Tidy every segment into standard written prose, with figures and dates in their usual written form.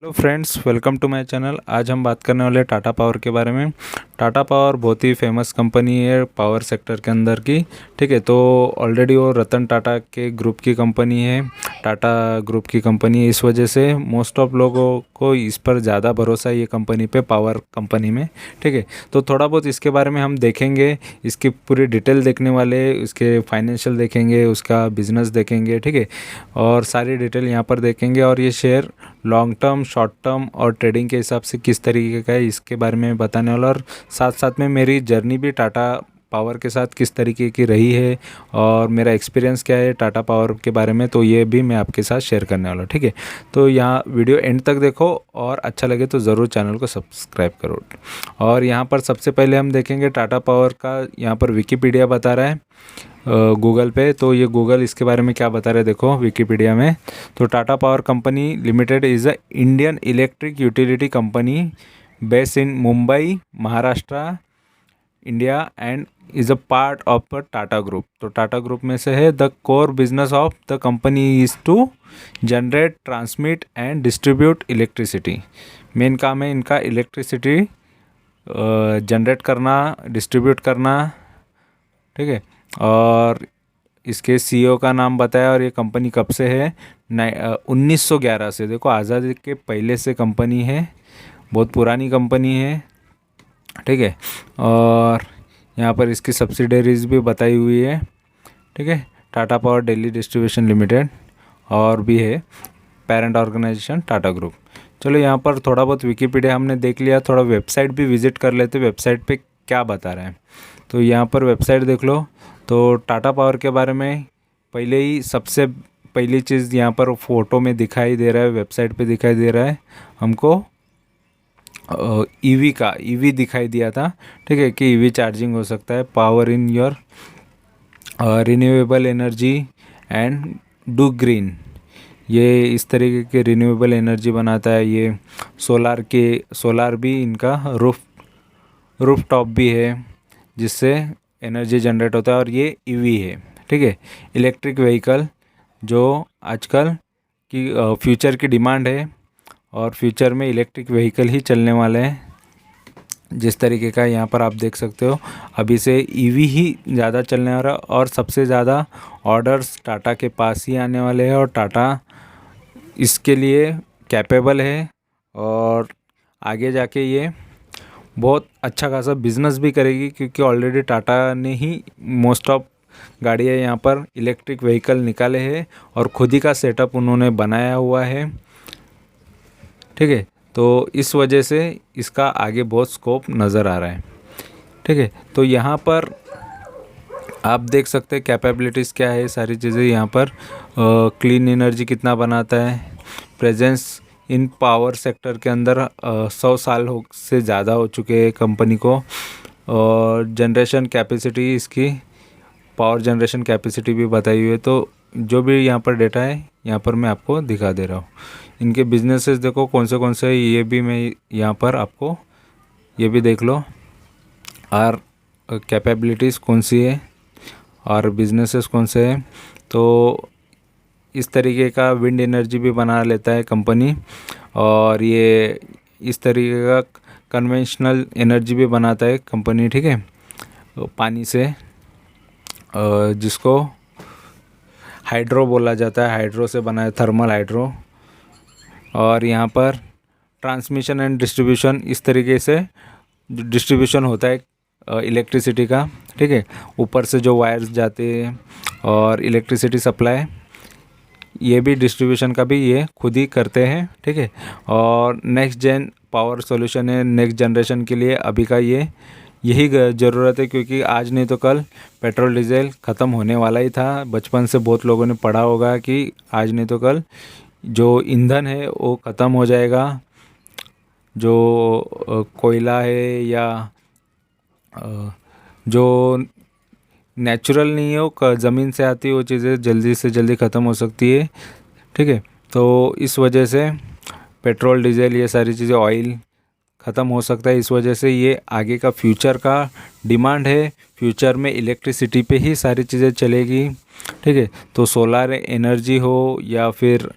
Hello friends, welcome to my channel. आज हम बात करने वाले टाटा पावर के बारे में। टाटा पावर बहुत ही फेमस कंपनी है पावर सेक्टर के अंदर की। ठीक है, तो ऑलरेडी वो रतन टाटा के ग्रुप की कंपनी है, टाटा ग्रुप की कंपनी है। इस वजह से मोस्ट ऑफ लोगों को इस पर ज़्यादा भरोसा है, ये कंपनी पे, पावर कंपनी में। ठीक है, तो थोड़ा बहुत इसके बारे में हम देखेंगे, इसकी पूरी डिटेल देखने वाले, इसके फाइनेंशियल देखेंगे, उसका बिजनेस देखेंगे। ठीक है, और सारी डिटेल यहाँ पर देखेंगे। और ये share long term, short term और ट्रेडिंग के हिसाब से किस तरीके का है, इसके बारे में बताने वाला। और साथ साथ में मेरी जर्नी भी टाटा पावर के साथ किस तरीके की रही है और मेरा एक्सपीरियंस क्या है टाटा पावर के बारे में, तो ये भी मैं आपके साथ शेयर करने वाला हूँ। ठीक है, तो यहाँ वीडियो एंड तक देखो और अच्छा लगे तो ज़रूर चैनल को सब्सक्राइब करो। और यहाँ पर सबसे पहले हम देखेंगे टाटा पावर का, यहाँ पर विकीपीडिया बता रहा है गूगल पे। तो ये गूगल इसके बारे में क्या बता रहे हैं देखो विकीपीडिया में। तो Tata power company limited is a Indian electric utility company based in Mumbai, Maharashtra, India and is a part of a Tata group. तो टाटा ग्रुप में से है। The core business of the company is to generate, transmit and distribute electricity. Main काम है इनका electricity generate करना, distribute करना। ठीक है, और इसके सीईओ का नाम बताया। और ये कंपनी कब से है? 1911 से। देखो, आज़ादी के पहले से कंपनी है, बहुत पुरानी कंपनी है। ठीक है, और यहाँ पर इसकी सब्सिडरीज भी बताई हुई है। ठीक है, Tata power Delhi distribution limited और भी है पेरेंट ऑर्गेनाइजेशन टाटा ग्रुप। चलो, यहाँ पर थोड़ा बहुत विकीपीडिया हमने देख लिया, थोड़ा वेबसाइट भी विजिट कर लेते, वेबसाइट पे क्या बता रहे हैं। तो यहाँ पर वेबसाइट देख लो। तो टाटा पावर के बारे में पहले ही सबसे पहली चीज़ यहाँ पर फ़ोटो में दिखाई दे रहा है, वेबसाइट पे दिखाई दे रहा है हमको ईवी का, ईवी दिखाई दिया था। ठीक है, कि ईवी चार्जिंग हो सकता है, power in your renewable energy and do green. ये इस तरीके के रिन्यूएबल एनर्जी बनाता है। ये सोलार भी इनका रूफ टॉप भी है, जिससे एनर्जी जनरेट होता है। और ये ईवी है। ठीक है, इलेक्ट्रिक व्हीकल जो आजकल की फ्यूचर की डिमांड है, और फ्यूचर में इलेक्ट्रिक व्हीकल ही चलने वाले हैं। जिस तरीके का यहाँ पर आप देख सकते हो, अभी से ईवी ही ज़्यादा चलने वाला, और सबसे ज़्यादा ऑर्डर्स टाटा के पास ही आने वाले हैं। और टाटा इसके लिए कैपेबल है, और आगे जाके ये बहुत अच्छा खासा बिजनेस भी करेगी, क्योंकि ऑलरेडी टाटा ने ही मोस्ट ऑफ गाड़ियाँ यहाँ पर इलेक्ट्रिक व्हीकल निकाले हैं, और खुद ही का सेटअप उन्होंने बनाया हुआ है। ठीक है, तो इस वजह से इसका आगे बहुत स्कोप नज़र आ रहा है। ठीक है, तो यहाँ पर आप देख सकते हैं कैपेबिलिटीज़ क्या है, सारी चीज़ें यहाँ पर। क्लीन एनर्जी कितना बनाता है, प्रेजेंस इन पावर सेक्टर के अंदर 100 साल से ज़्यादा हो चुके हैं कंपनी को। और जनरेशन कैपेसिटी, इसकी पावर जनरेशन कैपेसिटी भी बताई हुई है। तो जो भी यहाँ पर डेटा है, यहाँ पर मैं आपको दिखा दे रहा हूँ। इनके बिजनेसेस देखो कौन से, ये भी मैं यहाँ पर आपको ये भी देख लो। और कैपेबिलिटीज़ कौन सी है और बिजनेसेस कौन से हैं। तो इस तरीके का विंड एनर्जी भी बना लेता है कंपनी, और ये इस तरीके का कन्वेंशनल एनर्जी भी बनाता है कंपनी। ठीक है, पानी से, जिसको हाइड्रो बोला जाता है, हाइड्रो से बना है, थर्मल हाइड्रो। और यहाँ पर ट्रांसमिशन एंड डिस्ट्रीब्यूशन, इस तरीके से डिस्ट्रीब्यूशन होता है इलेक्ट्रिसिटी का। ठीक है, ऊपर से जो वायर्स जाते हैं और इलेक्ट्रिसिटी सप्लाई, ये भी डिस्ट्रीब्यूशन का भी ये खुद ही करते हैं। ठीक है, और नेक्स्ट जेन पावर सॉल्यूशन है नेक्स्ट जनरेशन के लिए। अभी का यही ज़रूरत है, क्योंकि आज नहीं तो कल पेट्रोल डीजल ख़त्म होने वाला ही था। बचपन से बहुत लोगों ने पढ़ा होगा कि आज नहीं तो कल जो ईंधन है वो ख़त्म हो जाएगा। जो कोयला है या जो नेचुरल नहीं है, वो ज़मीन से आती है, वो चीज़ें जल्दी से जल्दी ख़त्म हो सकती है। ठीक है, तो इस वजह से पेट्रोल डीजल ये सारी चीज़ें, ऑयल ख़त्म हो सकता है। इस वजह से ये आगे का फ्यूचर का डिमांड है। फ्यूचर में इलेक्ट्रिसिटी पे ही सारी चीज़ें चलेगी। ठीक है। तो सोलार एनर्जी हो या फिर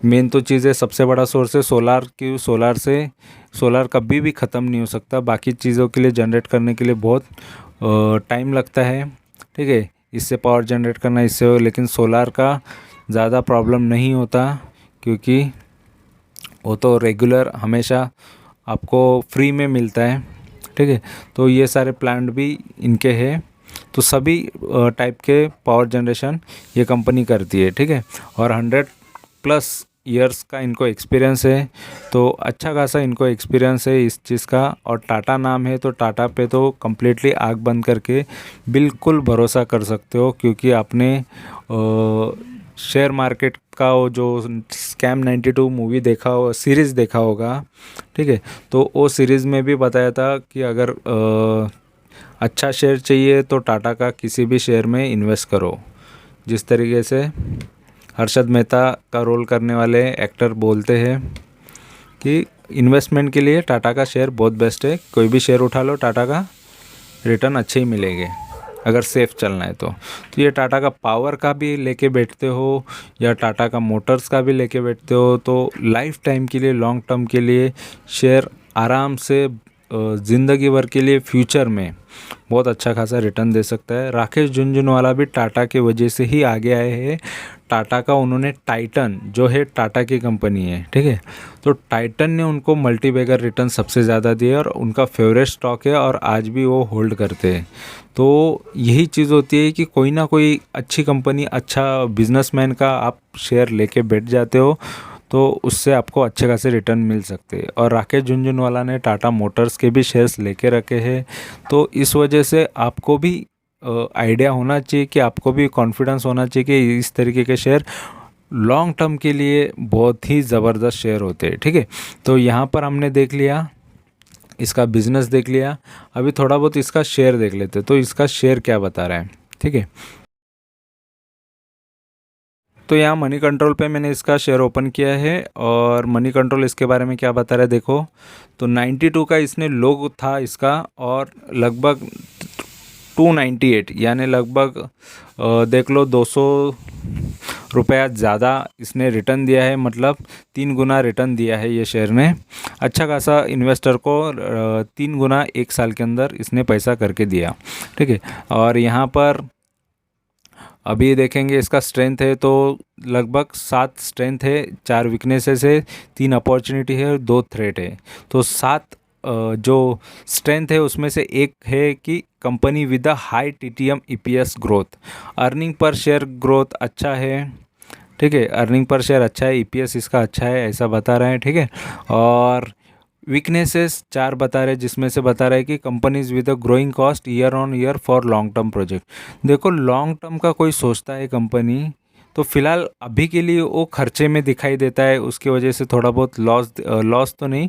मेन तो चीज़ है, सबसे बड़ा सोर्स है सोलार की। सोलार कभी भी ख़त्म नहीं हो सकता। बाकी चीज़ों के लिए जनरेट करने के लिए बहुत टाइम लगता है, ठीक है, इससे पावर जनरेट करना इससे हो, लेकिन सोलार का ज़्यादा प्रॉब्लम नहीं होता क्योंकि वो तो रेगुलर हमेशा आपको फ्री में मिलता है, ठीक है। तो ये सारे प्लांट भी इनके हैं। तो सभी टाइप के पावर जनरेशन ये कंपनी करती है, ठीक है। और 100+ ईयर्स का इनको एक्सपीरियंस है, तो अच्छा खासा इनको एक्सपीरियंस है इस चीज़ का। और टाटा नाम है तो टाटा पे तो कम्प्लीटली आँख बंद करके बिल्कुल भरोसा कर सकते हो, क्योंकि आपने शेयर मार्केट का वो जो स्कैम 92 मूवी देखा हो, सीरीज़ देखा होगा, ठीक है। तो वो सीरीज़ में भी बताया था कि अगर अच्छा शेयर चाहिए तो टाटा का किसी भी शेयर में इन्वेस्ट करो। जिस तरीके से हर्षद मेहता का रोल करने वाले एक्टर बोलते हैं कि इन्वेस्टमेंट के लिए टाटा का शेयर बहुत बेस्ट है, कोई भी शेयर उठा लो, टाटा का रिटर्न अच्छे ही मिलेंगे अगर सेफ चलना है तो ये टाटा का पावर का भी लेके बैठते हो या टाटा का मोटर्स का भी लेके बैठते हो तो लाइफ टाइम के लिए, लॉन्ग टर्म के लिए शेयर आराम से ज़िंदगी भर के लिए फ्यूचर में बहुत अच्छा खासा रिटर्न दे सकता है। राकेश झुनझुनवाला भी टाटा की वजह से ही आगे आए हैं। टाटा का उन्होंने टाइटन जो है टाटा की कंपनी है, ठीक है। तो टाइटन ने उनको मल्टीबैगर रिटर्न सबसे ज़्यादा दिए और उनका फेवरेट स्टॉक है और आज भी वो होल्ड करते हैं। तो यही चीज़ होती है कि कोई ना कोई अच्छी कंपनी, अच्छा बिजनेसमैन का आप शेयर लेके बैठ जाते हो तो उससे आपको अच्छे खासे रिटर्न मिल सकते हैं। और राकेश झुनझुनवाला ने टाटा मोटर्स के भी शेयर्स लेके रखे हैं। तो इस वजह से आपको भी आइडिया होना चाहिए कि आपको भी कॉन्फिडेंस होना चाहिए कि इस तरीके के शेयर लॉन्ग टर्म के लिए बहुत ही ज़बरदस्त शेयर होते हैं, ठीक है। तो यहाँ पर हमने देख लिया, इसका बिजनेस देख लिया, अभी थोड़ा बहुत इसका शेयर देख लेते। तो इसका शेयर क्या बता रहा है, ठीक है। तो यहाँ मनी कंट्रोल पे मैंने इसका शेयर ओपन किया है और मनी कंट्रोल इसके बारे में क्या बता रहा है देखो। तो 92 का इसने लोग था इसका और लगभग 298 यानी लगभग देख लो 200 रुपया ज़्यादा इसने रिटर्न दिया है, मतलब 3 गुना रिटर्न दिया है ये शेयर ने। अच्छा खासा इन्वेस्टर को 3 गुना 1 साल के अंदर इसने पैसा करके दिया, ठीक है। और यहाँ पर अभी देखेंगे इसका स्ट्रेंथ है तो लगभग 7 स्ट्रेंथ है, 4 वीकनेसेस है, 3 अपॉर्चुनिटी है और 2 थ्रेट है। तो 7 जो स्ट्रेंथ है उसमें से एक है कि company with a high TTM EPS growth, earning per share growth अच्छा है, ठीक है। अर्निंग पर शेयर अच्छा है, ईपीएस इसका अच्छा है, ऐसा बता रहे हैं, ठीक है। और वीकनेसेस 4 बता रहे हैं, जिसमें से बता रहा है कि companies with a growing cost year on year for long term project. देखो लॉन्ग टर्म का कोई सोचता है कंपनी तो फिलहाल अभी के लिए वो खर्चे में दिखाई देता है, उसकी वजह से थोड़ा बहुत लॉस तो नहीं,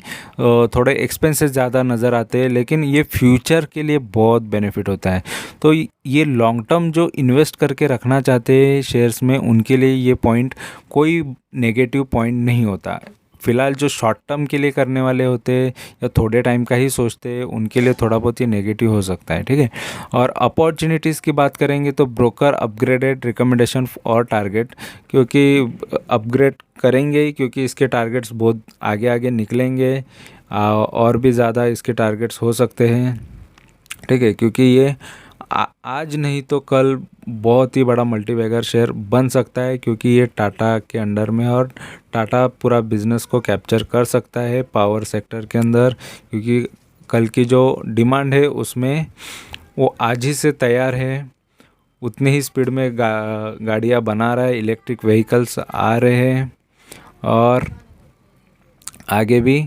थोड़े एक्सपेंसेस ज़्यादा नज़र आते हैं, लेकिन ये फ्यूचर के लिए बहुत बेनिफिट होता है। तो ये लॉन्ग टर्म जो इन्वेस्ट करके रखना चाहते हैं शेयर्स में, उनके लिए ये पॉइंट कोई नेगेटिव पॉइंट नहीं होता। फिलहाल जो शॉर्ट टर्म के लिए करने वाले होते हैं या थोड़े टाइम का ही सोचते हैं, उनके लिए थोड़ा बहुत ये नेगेटिव हो सकता है, ठीक है। और अपॉर्चुनिटीज़ की बात करेंगे तो ब्रोकर अपग्रेडेड रिकमेंडेशन और टारगेट, क्योंकि अपग्रेड करेंगे ही, क्योंकि इसके टारगेट्स बहुत आगे आगे निकलेंगे और भी ज़्यादा इसके टारगेट्स हो सकते हैं, ठीक है। क्योंकि ये आज नहीं तो कल बहुत ही बड़ा मल्टीबैगर शेयर बन सकता है, क्योंकि ये टाटा के अंडर में और टाटा पूरा बिजनेस को कैप्चर कर सकता है पावर सेक्टर के अंदर, क्योंकि कल की जो डिमांड है उसमें वो आज ही से तैयार है, उतनी ही स्पीड में गाड़ियाँ बना रहा है, इलेक्ट्रिक व्हीकल्स आ रहे हैं और आगे भी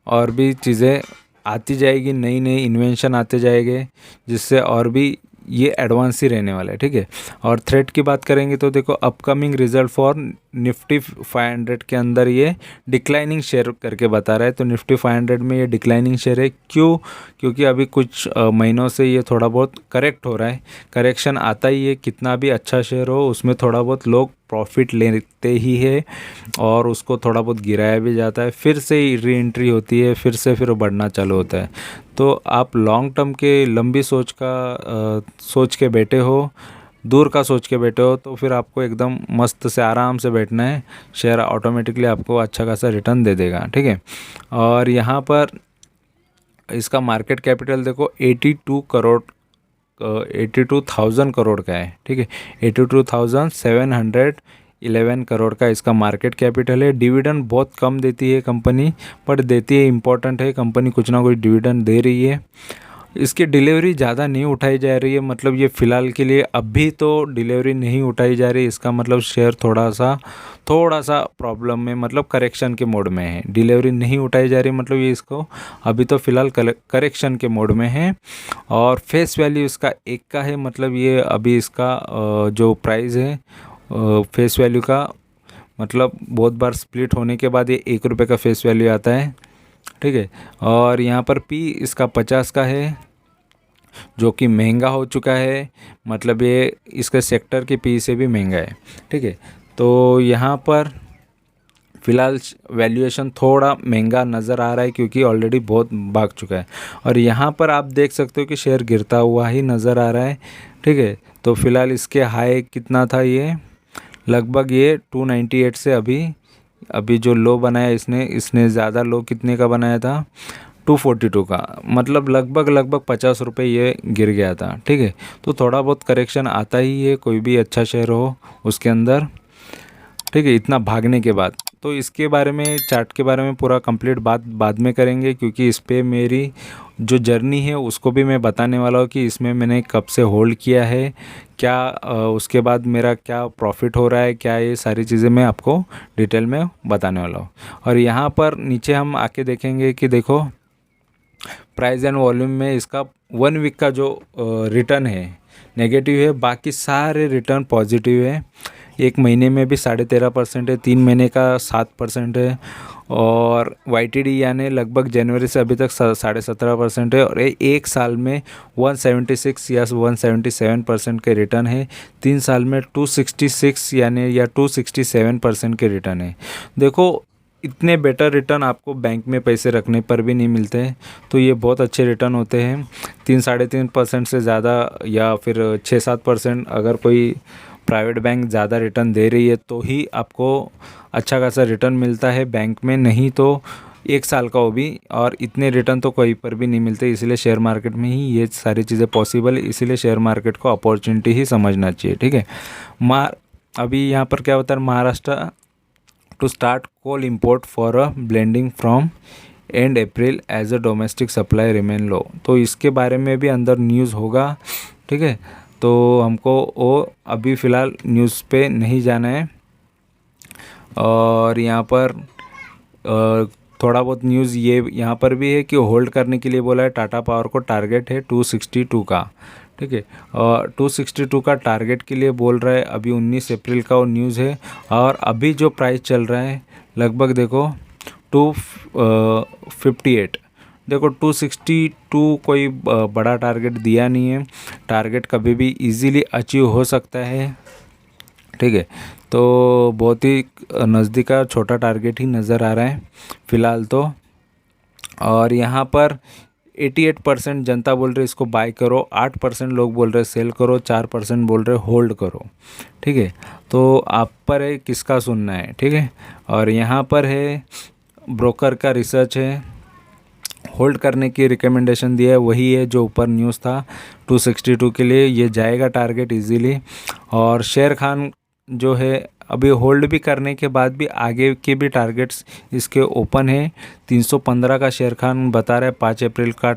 और भी चीज़ें आती जाएगी, नई नई इन्वेंशन आते जाएंगे, जिससे और भी ये एडवांस ही रहने वाला है, ठीक है। और थ्रेट की बात करेंगे तो देखो अपकमिंग रिजल्ट फॉर निफ्टी 500 के अंदर ये डिक्लाइनिंग शेयर करके बता रहा है। तो निफ्टी 500 में ये डिक्लाइनिंग शेयर है, क्यों? क्योंकि अभी कुछ महीनों से ये थोड़ा बहुत करेक्ट हो रहा है, करेक्शन आता ही है, कितना भी अच्छा शेयर हो उसमें थोड़ा बहुत लोग प्रॉफिट लेते ही है और उसको थोड़ा बहुत गिराया भी जाता है, फिर से री एंट्री होती है, फिर बढ़ना चालू होता है। तो आप लॉन्ग टर्म के लंबी सोच के बैठे हो, दूर का सोच के बैठे हो तो फिर आपको एकदम मस्त से आराम से बैठना है, शेयर ऑटोमेटिकली आपको अच्छा खासा रिटर्न दे देगा, ठीक है। और यहाँ पर इसका मार्केट कैपिटल देखो 82,000 करोड़ का है, ठीक है। 82,711 करोड़ का इसका मार्केट कैपिटल है। डिविडेंड बहुत कम देती है कंपनी, पर देती है, इम्पोर्टेंट है, कंपनी कुछ ना कुछ डिविडेंड दे रही है। इसकी डिलीवरी ज़्यादा नहीं उठाई जा रही है, मतलब ये फ़िलहाल के लिए अभी तो डिलीवरी नहीं उठाई जा रही, इसका मतलब शेयर थोड़ा सा प्रॉब्लम में, मतलब करेक्शन के मोड में है। डिलीवरी नहीं उठाई जा रही मतलब ये इसको अभी तो फ़िलहाल करेक्शन के मोड में है। और फेस वैल्यू इसका 1 का है, मतलब ये अभी इसका जो प्राइस है फेस वैल्यू का, मतलब बहुत बार स्प्लिट होने के बाद ये 1 रुपये का फेस वैल्यू आता है, ठीक है। और यहाँ पर पी इसका 50 का है, जो कि महंगा हो चुका है, मतलब ये इसके सेक्टर के पी से भी महंगा है, ठीक है। तो यहाँ पर फ़िलहाल वैल्यूएशन थोड़ा महंगा नज़र आ रहा है क्योंकि ऑलरेडी बहुत भाग चुका है। और यहाँ पर आप देख सकते हो कि शेयर गिरता हुआ ही नज़र आ रहा है, ठीक है। तो फ़िलहाल इसके हाई कितना था, ये लगभग ये 298 से अभी जो लो बनाया इसने ज़्यादा लो कितने का बनाया था, 242 का, मतलब लगभग 50 रुपये ये गिर गया था, ठीक है। तो थोड़ा बहुत करेक्शन आता ही है कोई भी अच्छा शेयर हो उसके अंदर, ठीक है, इतना भागने के बाद। तो इसके बारे में, चार्ट के बारे में पूरा कंप्लीट बात बाद में करेंगे, क्योंकि इस पे मेरी जो जर्नी है उसको भी मैं बताने वाला हूँ कि इसमें मैंने कब से होल्ड किया है, क्या उसके बाद मेरा क्या प्रॉफिट हो रहा है, क्या, ये सारी चीज़ें मैं आपको डिटेल में बताने वाला हूँ। और यहाँ पर नीचे हम आके देखेंगे कि देखो प्राइस एंड वॉल्यूम में इसका 1 वीक का जो रिटर्न है नेगेटिव है, बाकी सारे रिटर्न पॉजिटिव है। 1 महीने में भी 13.5% है, 3 महीने का 7% है, और YTD यानी लगभग जनवरी से अभी तक 17.5% है, और 1 साल में 176 या 177% के रिटर्न है। 3 साल में 266 यानी या 267% के रिटर्न है। देखो इतने बेटर रिटर्न आपको बैंक में पैसे रखने पर भी नहीं मिलते हैं, तो ये बहुत अच्छे रिटर्न होते हैं। 3-3.5% से ज़्यादा या फिर 6-7% अगर कोई प्राइवेट बैंक ज़्यादा रिटर्न दे रही है तो ही आपको अच्छा खासा रिटर्न मिलता है बैंक में, नहीं तो 1 साल का वो भी, और इतने रिटर्न तो कहीं पर भी नहीं मिलते। इसलिए शेयर मार्केट में ही ये सारी चीज़ें पॉसिबल है, इसलिए शेयर मार्केट को अपॉर्चुनिटी ही समझना चाहिए, ठीक है। अभी यहाँ पर क्या होता है, Maharashtra to start coal import for a blending from end April as a domestic supply remain low, तो इसके बारे में भी अंदर न्यूज़ होगा, ठीक है। तो हमको वो अभी फ़िलहाल न्यूज़ पे नहीं जाना है। और यहाँ पर थोड़ा बहुत न्यूज़ ये यहाँ पर भी है कि होल्ड करने के लिए बोला है। टाटा पावर को टारगेट है 262 का, ठीक है। और 262 का टारगेट के लिए बोल रहा है, अभी 19 अप्रैल का वो न्यूज़ है। और अभी जो प्राइस चल रहा है लगभग देखो 258, देखो 262 कोई बड़ा टारगेट दिया नहीं है, टारगेट कभी भी इजीली अचीव हो सकता है, ठीक है। तो बहुत ही नज़दीक का छोटा टारगेट ही नज़र आ रहा है फ़िलहाल तो। और यहाँ पर 88% जनता बोल रहे इसको बाय करो, 8% लोग बोल रहे सेल करो, 4% बोल रहे होल्ड करो, ठीक है। तो आप पर है किसका सुनना है, ठीक है। और यहाँ पर है ब्रोकर का रिसर्च है, होल्ड करने की रिकमेंडेशन दिया है, वही है जो ऊपर न्यूज़ था 262 के लिए, ये जाएगा टारगेट इजीली। और शेर खान जो है अभी होल्ड भी करने के बाद भी आगे के भी टारगेट्स इसके ओपन है। 315 का शेर खान बता रहा है, 5 अप्रैल का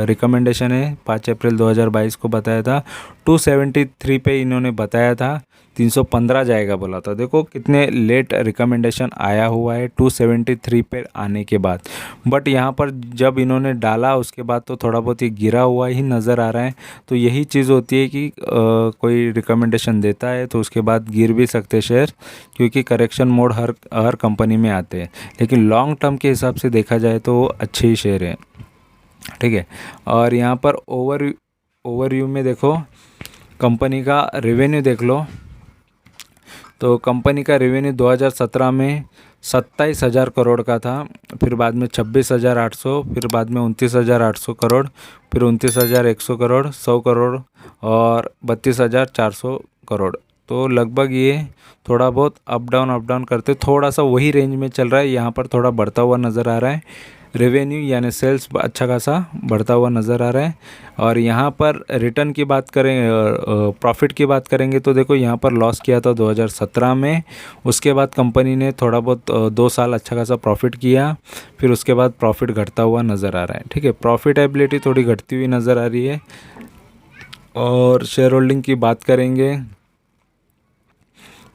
रिकमेंडेशन है, 5 अप्रैल 2022 को बताया था। 273 पे इन्होंने बताया था, 315 जाएगा बोला था। देखो कितने लेट रिकमेंडेशन आया हुआ है 273 पे आने के बाद, बट यहाँ पर जब इन्होंने डाला उसके बाद तो थोड़ा बहुत ही गिरा हुआ ही नज़र आ रहा है। तो यही चीज़ होती है कि कोई रिकमेंडेशन देता है तो उसके बाद गिर भी सकते शेयर, क्योंकि करेक्शन मोड हर कंपनी में आते हैं, लेकिन लॉन्ग टर्म के हिसाब से देखा जाए तो अच्छे ही शेयर हैं, ठीक है। और यहाँ पर ओवरव्यू में देखो कंपनी का रेवेन्यू देख लो, तो कंपनी का रेवेन्यू 2017 में 27,000 करोड़ का था, फिर बाद में 26,800, फिर बाद में 29,800 करोड़, फिर 29,100 करोड़, 100 करोड़ और 32,400 करोड़। तो लगभग ये थोड़ा बहुत अप डाउन करते थोड़ा सा वही रेंज में चल रहा है। यहाँ पर थोड़ा बढ़ता हुआ नज़र आ रहा है रेवेन्यू, यानी सेल्स अच्छा खासा बढ़ता हुआ नज़र आ रहा है। और यहाँ पर रिटर्न की बात करें, प्रॉफिट की बात करेंगे तो देखो यहाँ पर लॉस किया था 2017 में। उसके बाद कंपनी ने थोड़ा बहुत 2 साल अच्छा खासा प्रॉफिट किया, फिर उसके बाद प्रॉफिट घटता हुआ नज़र आ रहा है। ठीक है, प्रॉफिटेबिलिटी थोड़ी घटती हुई नज़र आ रही है। और शेयर होल्डिंग की बात करेंगे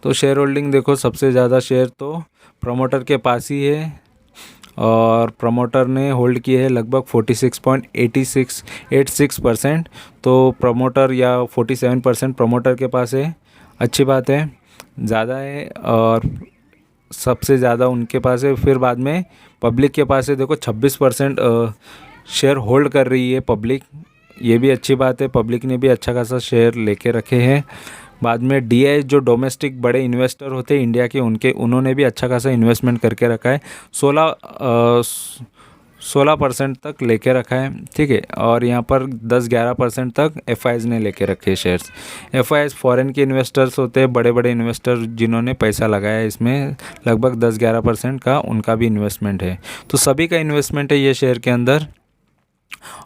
तो शेयर होल्डिंग देखो सबसे ज़्यादा शेयर तो प्रमोटर के पास ही है, और प्रमोटर ने होल्ड किए है लगभग 46.86% तो प्रमोटर या 47% प्रमोटर के पास है। अच्छी बात है, ज़्यादा है और सबसे ज़्यादा उनके पास है। फिर बाद में पब्लिक के पास है, देखो 26% शेयर होल्ड कर रही है पब्लिक, ये भी अच्छी बात है। पब्लिक ने भी अच्छा खासा शेयर लेके रखे हैं। बाद में डीआई जो डोमेस्टिक बड़े इन्वेस्टर होते हैं इंडिया के, उन्होंने भी अच्छा खासा इन्वेस्टमेंट करके रखा है, 16% तक लेके रखा है। ठीक है, और यहाँ पर 10-11% तक एफआईज ने लेके रखे शेयर्स। एफआईज फॉरेन के इन्वेस्टर्स होते हैं, बड़े बड़े इन्वेस्टर जिन्होंने पैसा लगाया है इसमें, लगभग 10-11% का उनका भी इन्वेस्टमेंट है। तो सभी का इन्वेस्टमेंट है ये शेयर के अंदर।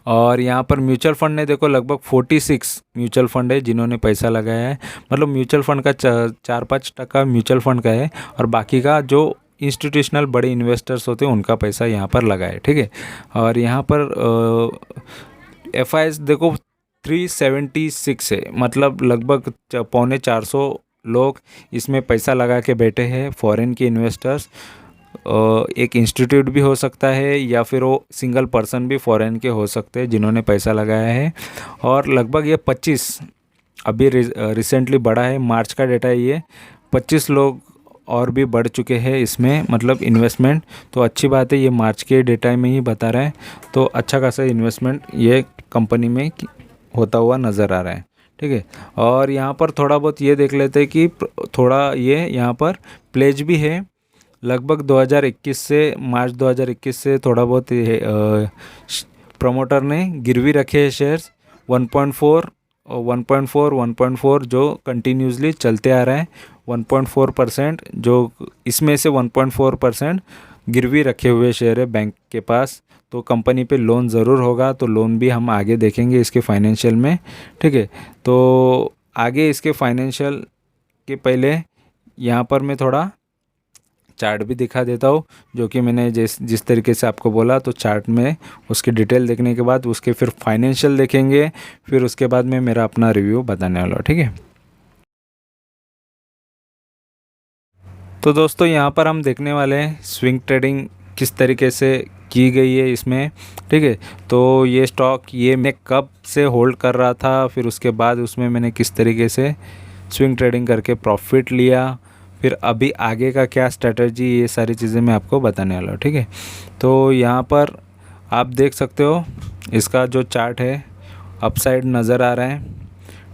और यहाँ पर म्यूचुअल फंड ने देखो लगभग 46 म्यूचुअल फंड है जिन्होंने पैसा लगाया है। मतलब म्यूचुअल फंड का 4-5% म्यूचुअल फंड का है, और बाकी का जो इंस्टीट्यूशनल बड़े इन्वेस्टर्स होते हैं उनका पैसा यहाँ पर लगा है। ठीक है, और यहाँ पर एफआईएस देखो 376 है, मतलब लगभग 350 लोग इसमें पैसा लगा के बैठे हैं, फॉरेन के इन्वेस्टर्स। एक इंस्टीट्यूट भी हो सकता है या फिर वो सिंगल पर्सन भी फॉरेन के हो सकते हैं जिन्होंने पैसा लगाया है। और लगभग ये 25 अभी रिसेंटली बढ़ा है, मार्च का डेटा है ये, 25 लोग और भी बढ़ चुके हैं इसमें, मतलब इन्वेस्टमेंट। तो अच्छी बात है, ये मार्च के डेटा में ही बता रहा है, तो अच्छा खासा इन्वेस्टमेंट ये कंपनी में होता हुआ नज़र आ रहा है। ठीक है, और यहाँ पर थोड़ा बहुत ये देख लेते हैं कि थोड़ा ये यहाँ पर प्लेज भी है, लगभग 2021 से मार्च 2021 से थोड़ा बहुत प्रमोटर ने गिरवी रखे हैं शेयर्स 1.4 जो कंटिन्यूसली चलते आ रहा है। 1.4% जो इसमें से 1.4% गिरवी रखे हुए शेयर है बैंक के पास। तो कंपनी पे लोन ज़रूर होगा, तो लोन भी हम आगे देखेंगे इसके फाइनेंशियल में। ठीक है, तो आगे इसके फाइनेंशियल के पहले यहाँ पर मैं थोड़ा चार्ट भी दिखा देता हूँ, जो कि मैंने जिस तरीके से आपको बोला, तो चार्ट में उसकी डिटेल देखने के बाद उसके फिर फाइनेंशियल देखेंगे, फिर उसके बाद मैं मेरा अपना रिव्यू बताने वाला हूँ। ठीक है, तो दोस्तों यहाँ पर हम देखने वाले हैं स्विंग ट्रेडिंग किस तरीके से की गई है इसमें। ठीक है, तो ये स्टॉक ये मैं कब से होल्ड कर रहा था, फिर उसके बाद उसमें मैंने किस तरीके से स्विंग ट्रेडिंग करके प्रॉफिट लिया, फिर अभी आगे का क्या स्ट्रेटजी, ये सारी चीज़ें मैं आपको बताने वाला हूँ। ठीक है, तो यहाँ पर आप देख सकते हो इसका जो चार्ट है अपसाइड नज़र आ रहा है।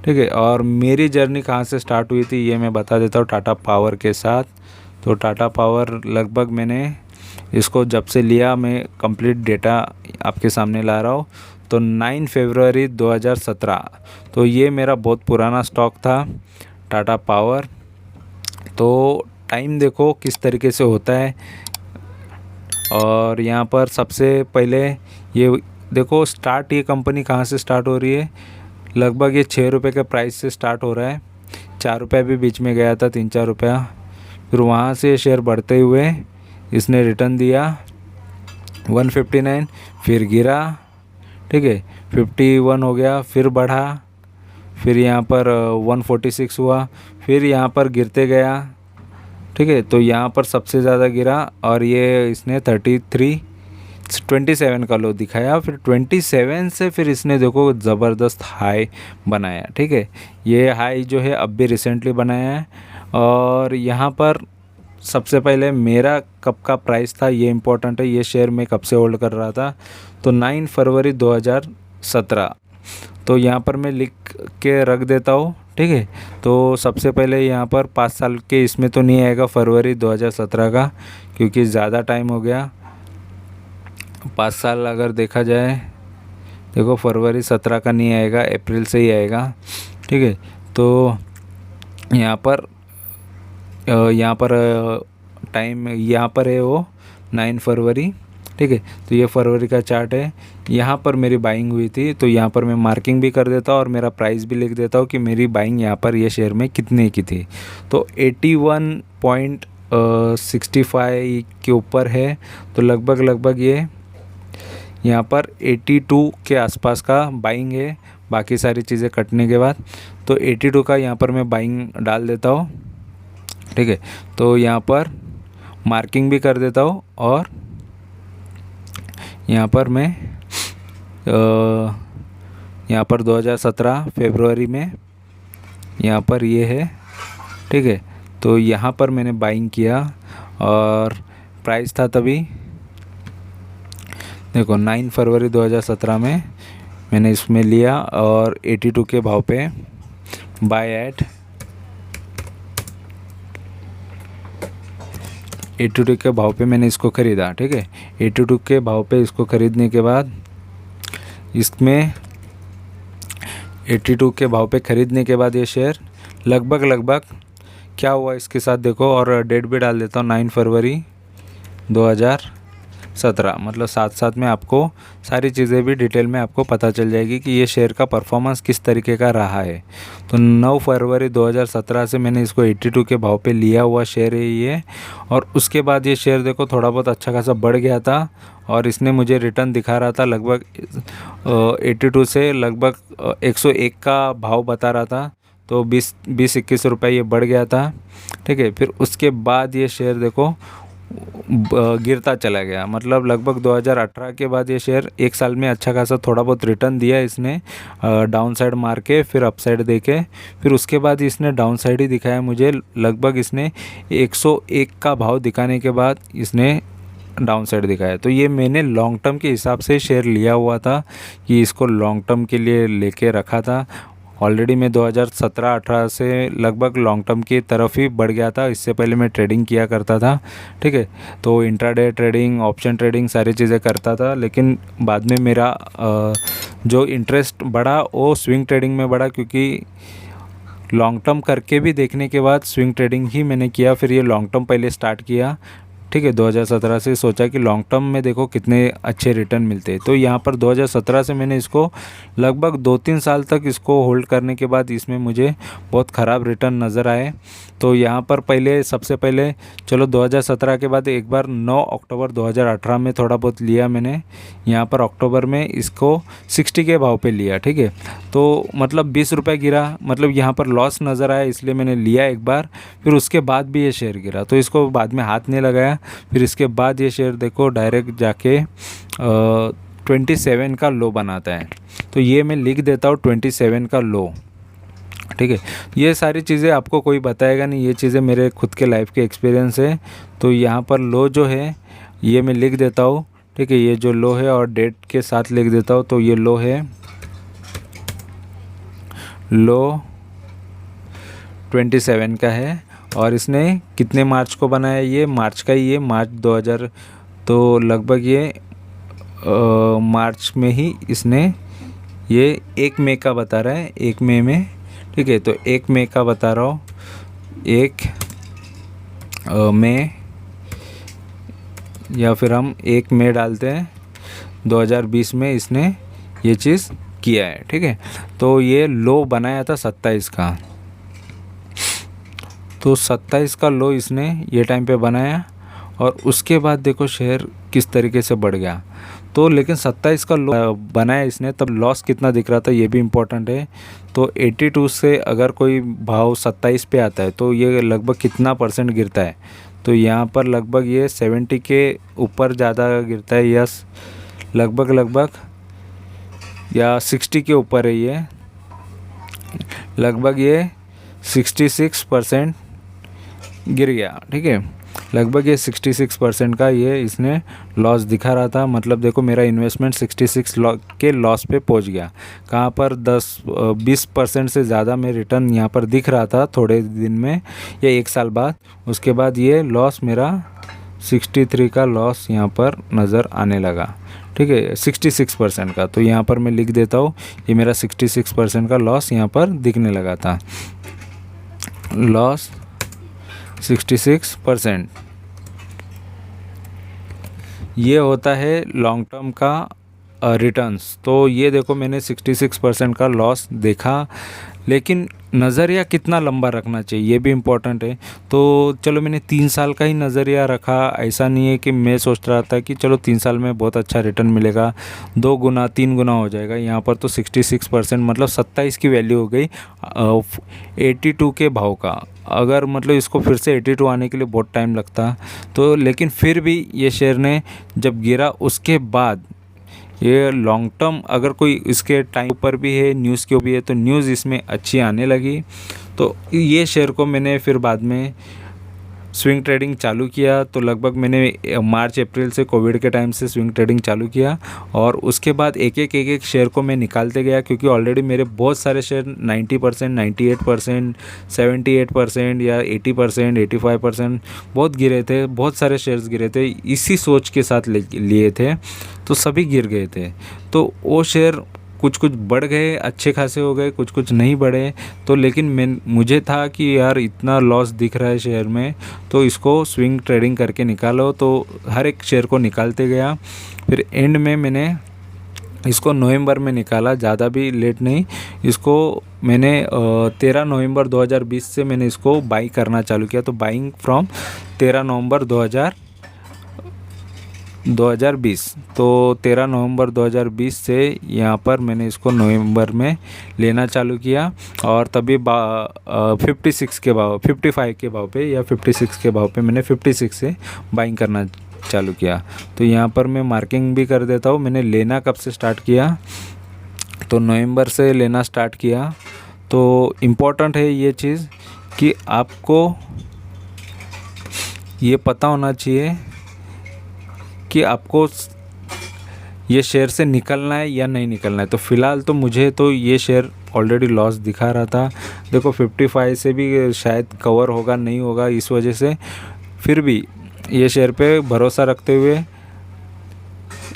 ठीक है, और मेरी जर्नी कहाँ से स्टार्ट हुई थी ये मैं बता देता हूँ, टाटा पावर के साथ। तो टाटा पावर लगभग मैंने इसको जब से लिया, मैं कंप्लीट डेटा आपके सामने ला रहा हूँ, तो 9 फरवरी 2017, तो ये मेरा बहुत पुराना स्टॉक था टाटा पावर। तो टाइम देखो किस तरीके से होता है, और यहाँ पर सबसे पहले ये देखो स्टार्ट, ये कंपनी कहाँ से स्टार्ट हो रही है, लगभग ये 6 रुपये के प्राइस से स्टार्ट हो रहा है। 4 रुपये भी बीच में गया था, 3-4 रुपया, फिर वहाँ से शेयर बढ़ते हुए इसने रिटर्न दिया 159, फिर गिरा। ठीक है, 51 हो गया, फिर बढ़ा, फिर यहाँ पर 146 हुआ, फिर यहाँ पर गिरते गया। ठीक है, तो यहाँ पर सबसे ज़्यादा गिरा, और ये इसने 27 का लो दिखाया, फिर 27 से फिर इसने देखो ज़बरदस्त हाई बनाया। ठीक है, ये हाई जो है अब भी रिसेंटली बनाया है। और यहाँ पर सबसे पहले मेरा कब का प्राइस था ये इम्पोर्टेंट है, ये शेयर मैं कब से होल्ड कर रहा था, तो 9 फरवरी 2017, तो यहाँ पर मैं लिख के रख देता हूँ। ठीक है। तो सबसे पहले यहाँ पर 5 साल के इसमें तो नहीं आएगा फरवरी 2017 का, क्योंकि ज़्यादा टाइम हो गया। 5 साल अगर देखा जाए, देखो फरवरी 17 का नहीं आएगा, अप्रैल से ही आएगा, ठीक है। तो यहाँ पर टाइम यहाँ पर है वो 9 फरवरी, ठीक है। तो ये फरवरी का चार्ट है। यहाँ पर मेरी बाइंग हुई थी, तो यहाँ पर मैं मार्किंग भी कर देता हूँ और मेरा प्राइस भी लिख देता हूँ कि मेरी बाइंग यहाँ पर ये शेयर में कितने की थी। तो 81.65 के ऊपर है, तो लगभग ये यहाँ पर 82 के आसपास का बाइंग है, बाकी सारी चीज़ें कटने के बाद। तो 82 का यहाँ पर मैं बाइंग डाल देता हूँ, ठीक है। तो यहाँ पर मार्किंग भी कर देता हूँ और यहाँ पर मैं यहाँ पर 2017 फरवरी में यहाँ पर ये है, ठीक है। तो यहाँ पर मैंने बाइंग किया और प्राइस था तभी, देखो 9 फरवरी 2017 में मैंने इसमें लिया और 82 के भाव पे बाय एट 82 के भाव पे मैंने इसको ख़रीदा, ठीक है। 82 के भाव पे इसको ख़रीदने के बाद इसमें 82 के भाव पे ख़रीदने के बाद ये शेयर लगभग क्या हुआ इसके साथ देखो, और डेट भी डाल देता हूँ 9 फरवरी 2017, मतलब साथ में आपको सारी चीज़ें भी डिटेल में आपको पता चल जाएगी कि ये शेयर का परफॉर्मेंस किस तरीके का रहा है। तो 9 फरवरी 2017 से मैंने इसको 82 के भाव पे लिया हुआ शेयर है ये, और उसके बाद ये शेयर देखो थोड़ा बहुत अच्छा खासा बढ़ गया था और इसने मुझे रिटर्न दिखा रहा था लगभग 82 से लगभग 101 का भाव बता रहा था, तो 20-21 रुपये ये बढ़ गया था, ठीक है। फिर उसके बाद ये शेयर देखो गिरता चला गया, मतलब लगभग 2018 के बाद ये शेयर 1 साल में अच्छा खासा थोड़ा बहुत रिटर्न दिया इसने, डाउन साइड मार के फिर अप साइड देके, फिर उसके बाद इसने डाउन साइड ही दिखाया मुझे, लगभग इसने 101 का भाव दिखाने के बाद इसने डाउन साइड दिखाया। तो ये मैंने लॉन्ग टर्म के हिसाब से शेयर लिया हुआ था कि इसको लॉन्ग टर्म के लिए लेके रखा था। ऑलरेडी मैं 2017-18 से लगभग लॉन्ग टर्म की तरफ ही बढ़ गया था, इससे पहले मैं ट्रेडिंग किया करता था, ठीक है। तो इंट्राडे ट्रेडिंग, ऑप्शन ट्रेडिंग सारी चीज़ें करता था, लेकिन बाद में मेरा जो इंटरेस्ट बढ़ा वो स्विंग ट्रेडिंग में बढ़ा, क्योंकि लॉन्ग टर्म करके भी देखने के बाद स्विंग ट्रेडिंग ही मैंने किया। फिर ये लॉन्ग टर्म पहले स्टार्ट किया, ठीक है। 2017 से सोचा कि लॉन्ग टर्म में देखो कितने अच्छे रिटर्न मिलते हैं। तो यहाँ पर 2017 से मैंने इसको लगभग 2-3 साल तक इसको होल्ड करने के बाद इसमें मुझे बहुत ख़राब रिटर्न नज़र आए। तो यहाँ पर सबसे पहले चलो 2017 के बाद एक बार 9 अक्टूबर 2018 में थोड़ा बहुत लिया मैंने, यहाँ पर अक्टूबर में इसको 60 के भाव पे लिया, ठीक है। तो मतलब 20 रुपये गिरा, मतलब यहाँ पर लॉस नज़र आया, इसलिए मैंने लिया एक बार। फिर उसके बाद भी ये शेयर गिरा, तो इसको बाद में हाथ नहीं लगाया। फिर इसके बाद ये शेयर देखो डायरेक्ट जाके 27 का लो बनाता है, तो ये मैं लिख देता हूँ 27 का लो, ठीक है। ये सारी चीज़ें आपको कोई बताएगा नहीं, ये चीज़ें मेरे खुद के लाइफ के एक्सपीरियंस है। तो यहाँ पर लो जो है ये मैं लिख देता हूँ, ठीक है। ये जो लो है और डेट के साथ लिख देता हूँ। तो ये लो है, लो 27 का है, और इसने कितने मार्च को बनाया, ये मार्च का ही है, मार्च 2000, तो लगभग ये मार्च में ही इसने ये 1 मई का बता रहा है, 1 मई में, ठीक है। तो 1 मई का बता रहा हूँ, 1 मई, या फिर हम 1 मई डालते हैं 2020 में इसने ये चीज़ किया है, ठीक है। तो ये लो बनाया था 27 का, तो 27 का लो इसने ये टाइम पे बनाया, और उसके बाद देखो शेयर किस तरीके से बढ़ गया। तो लेकिन 27 का लो बनाया इसने, तब लॉस कितना दिख रहा था ये भी इम्पोर्टेंट है। तो 82 से अगर कोई भाव 27 पे आता है तो ये लगभग कितना % गिरता है, तो यहाँ पर लगभग ये 70 के ऊपर ज़्यादा गिरता है, यस लगभग या 60 के ऊपर है, ये लगभग ये 66% गिर गया, ठीक है। लगभग ये 66% का ये इसने लॉस दिखा रहा था। मतलब देखो मेरा इन्वेस्टमेंट 66 के लॉस पे पहुंच गया। कहाँ पर 20% से ज़्यादा में रिटर्न यहाँ पर दिख रहा था थोड़े दिन में या एक साल बाद, उसके बाद ये लॉस मेरा 63 का लॉस यहाँ पर नज़र आने लगा। ठीक है, 66% का। तो यहाँ पर मैं लिख देता हूँ, ये मेरा 66% का लॉस यहाँ पर दिखने लगा था। लॉस 66%, ये होता है लॉन्ग टर्म का रिटर्न्स। तो ये देखो मैंने 66% का लॉस देखा, लेकिन नज़रिया कितना लंबा रखना चाहिए ये भी इम्पोर्टेंट है। तो चलो मैंने 3 साल का ही नज़रिया रखा। ऐसा नहीं है कि मैं सोच रहा था कि चलो 3 साल में बहुत अच्छा रिटर्न मिलेगा, 2 गुना 3 गुना हो जाएगा। यहाँ पर तो 66% मतलब 27 की वैल्यू हो गई 82 के भाव का। अगर मतलब इसको फिर से 82 आने के लिए बहुत टाइम लगता तो, लेकिन फिर भी ये शेयर ने जब गिरा उसके बाद ये लॉन्ग टर्म अगर कोई इसके टाइम पर भी है, न्यूज़ के भी है, तो न्यूज़ इसमें अच्छी आने लगी। तो ये शेयर को मैंने फिर बाद में स्विंग ट्रेडिंग चालू किया। तो लगभग मैंने मार्च अप्रैल से, कोविड के टाइम से स्विंग ट्रेडिंग चालू किया और उसके बाद एक एक शेयर को मैं निकालते गया, क्योंकि ऑलरेडी मेरे बहुत सारे शेयर 90%, 98%, 78% या 80%, 85% बहुत गिरे थे। बहुत सारे शेयर्स गिरे थे, इसी सोच के साथ लिए थे, तो सभी गिर गए थे। तो वो शेयर कुछ कुछ बढ़ गए, अच्छे खासे हो गए, कुछ कुछ नहीं बढ़े। तो लेकिन मुझे था कि यार इतना लॉस दिख रहा है शेयर में, तो इसको स्विंग ट्रेडिंग करके निकालो। तो हर एक शेयर को निकालते गया। फिर एंड में मैंने इसको नवंबर में निकाला, ज़्यादा भी लेट नहीं। इसको मैंने 13 नवंबर 2020 से मैंने इसको बाई करना चालू किया। तो बाइंग फ्रॉम 13 नवंबर 2020। तो 13 नवंबर 2020 से यहाँ पर मैंने इसको नवंबर में लेना चालू किया और तभी 56 के भाव, 55 के भाव पे या 56 के भाव पे मैंने 56 से बाइंग करना चालू किया। तो यहाँ पर मैं मार्किंग भी कर देता हूँ, मैंने लेना कब से स्टार्ट किया, तो नवंबर से लेना स्टार्ट किया। तो इम्पोर्टेंट है ये चीज़ कि आपको ये पता होना चाहिए कि आपको ये शेयर से निकलना है या नहीं निकलना है। तो फ़िलहाल तो मुझे तो ये शेयर ऑलरेडी लॉस दिखा रहा था। देखो 55 से भी शायद कवर होगा नहीं होगा, इस वजह से फिर भी ये शेयर पे भरोसा रखते हुए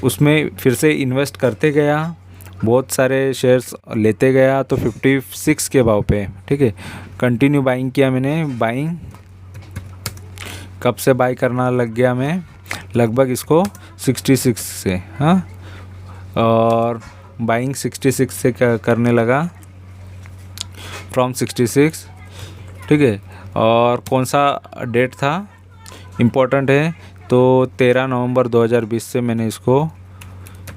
उसमें फिर से इन्वेस्ट करते गया, बहुत सारे शेयर्स लेते गया। तो 56 के भाव पे, ठीक है, कंटिन्यू बाइंग किया मैंने। बाइंग कब से बाई करना लग गया मैं, लगभग इसको 66 से, हाँ, और बाइंग 66 से करने लगा, फ्रॉम 66, ठीक है। और कौन सा डेट था इम्पोर्टेंट है, तो 13 नवंबर 2020 से मैंने इसको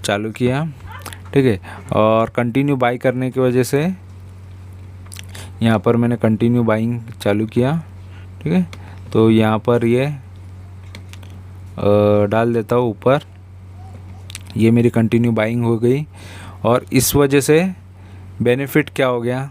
चालू किया, ठीक है। और कंटिन्यू बाई करने की वजह से यहाँ पर मैंने कंटिन्यू बाइंग चालू किया, ठीक है। तो यहाँ पर ये डाल देता हूँ ऊपर, ये मेरी कंटिन्यू बाइंग हो गई। और इस वजह से बेनिफिट क्या हो गया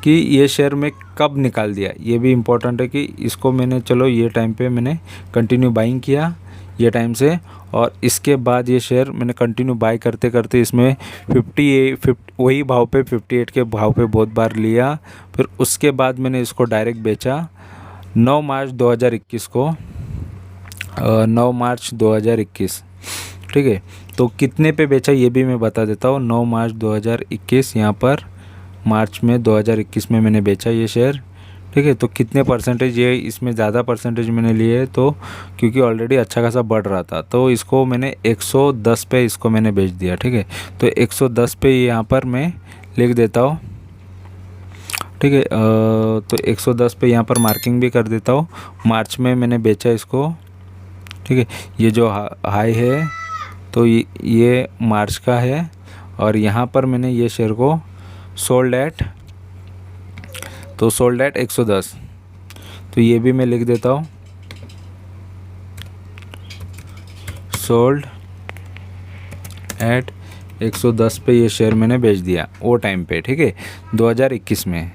कि ये शेयर में कब निकाल दिया, ये भी इम्पोर्टेंट है कि इसको मैंने, चलो ये टाइम पे मैंने कंटिन्यू बाइंग किया ये टाइम से, और इसके बाद ये शेयर मैंने कंटिन्यू बाई करते करते इसमें 50 वही भाव पे 58 के भाव पे बहुत बार लिया। फिर उसके बाद मैंने इसको डायरेक्ट बेचा 9 मार्च 2021 को, 9 मार्च 2021, ठीक है। तो कितने पे बेचा ये भी मैं बता देता हूँ। 9 मार्च 2021 यहाँ पर मार्च में 2021 में मैंने बेचा ये शेयर, ठीक है। तो कितने परसेंटेज, ये इसमें ज़्यादा परसेंटेज मैंने लिए, तो क्योंकि ऑलरेडी अच्छा खासा बढ़ रहा था, तो इसको मैंने 110 पे इसको मैंने बेच दिया, ठीक है। तो 110 पे यहाँ पर मैं लिख देता हूँ, ठीक है। तो 110 पे यहाँ पर मार्किंग भी कर देता हूँ। मार्च में मैंने बेचा इसको, ठीक है। ये जो हाई है तो ये मार्च का है, और यहाँ पर मैंने ये शेयर को सोल्ड एट 110। तो ये भी मैं लिख देता हूँ, सोल्ड एट 110 पे ये शेयर मैंने बेच दिया वो टाइम पे, ठीक है, 2021 में।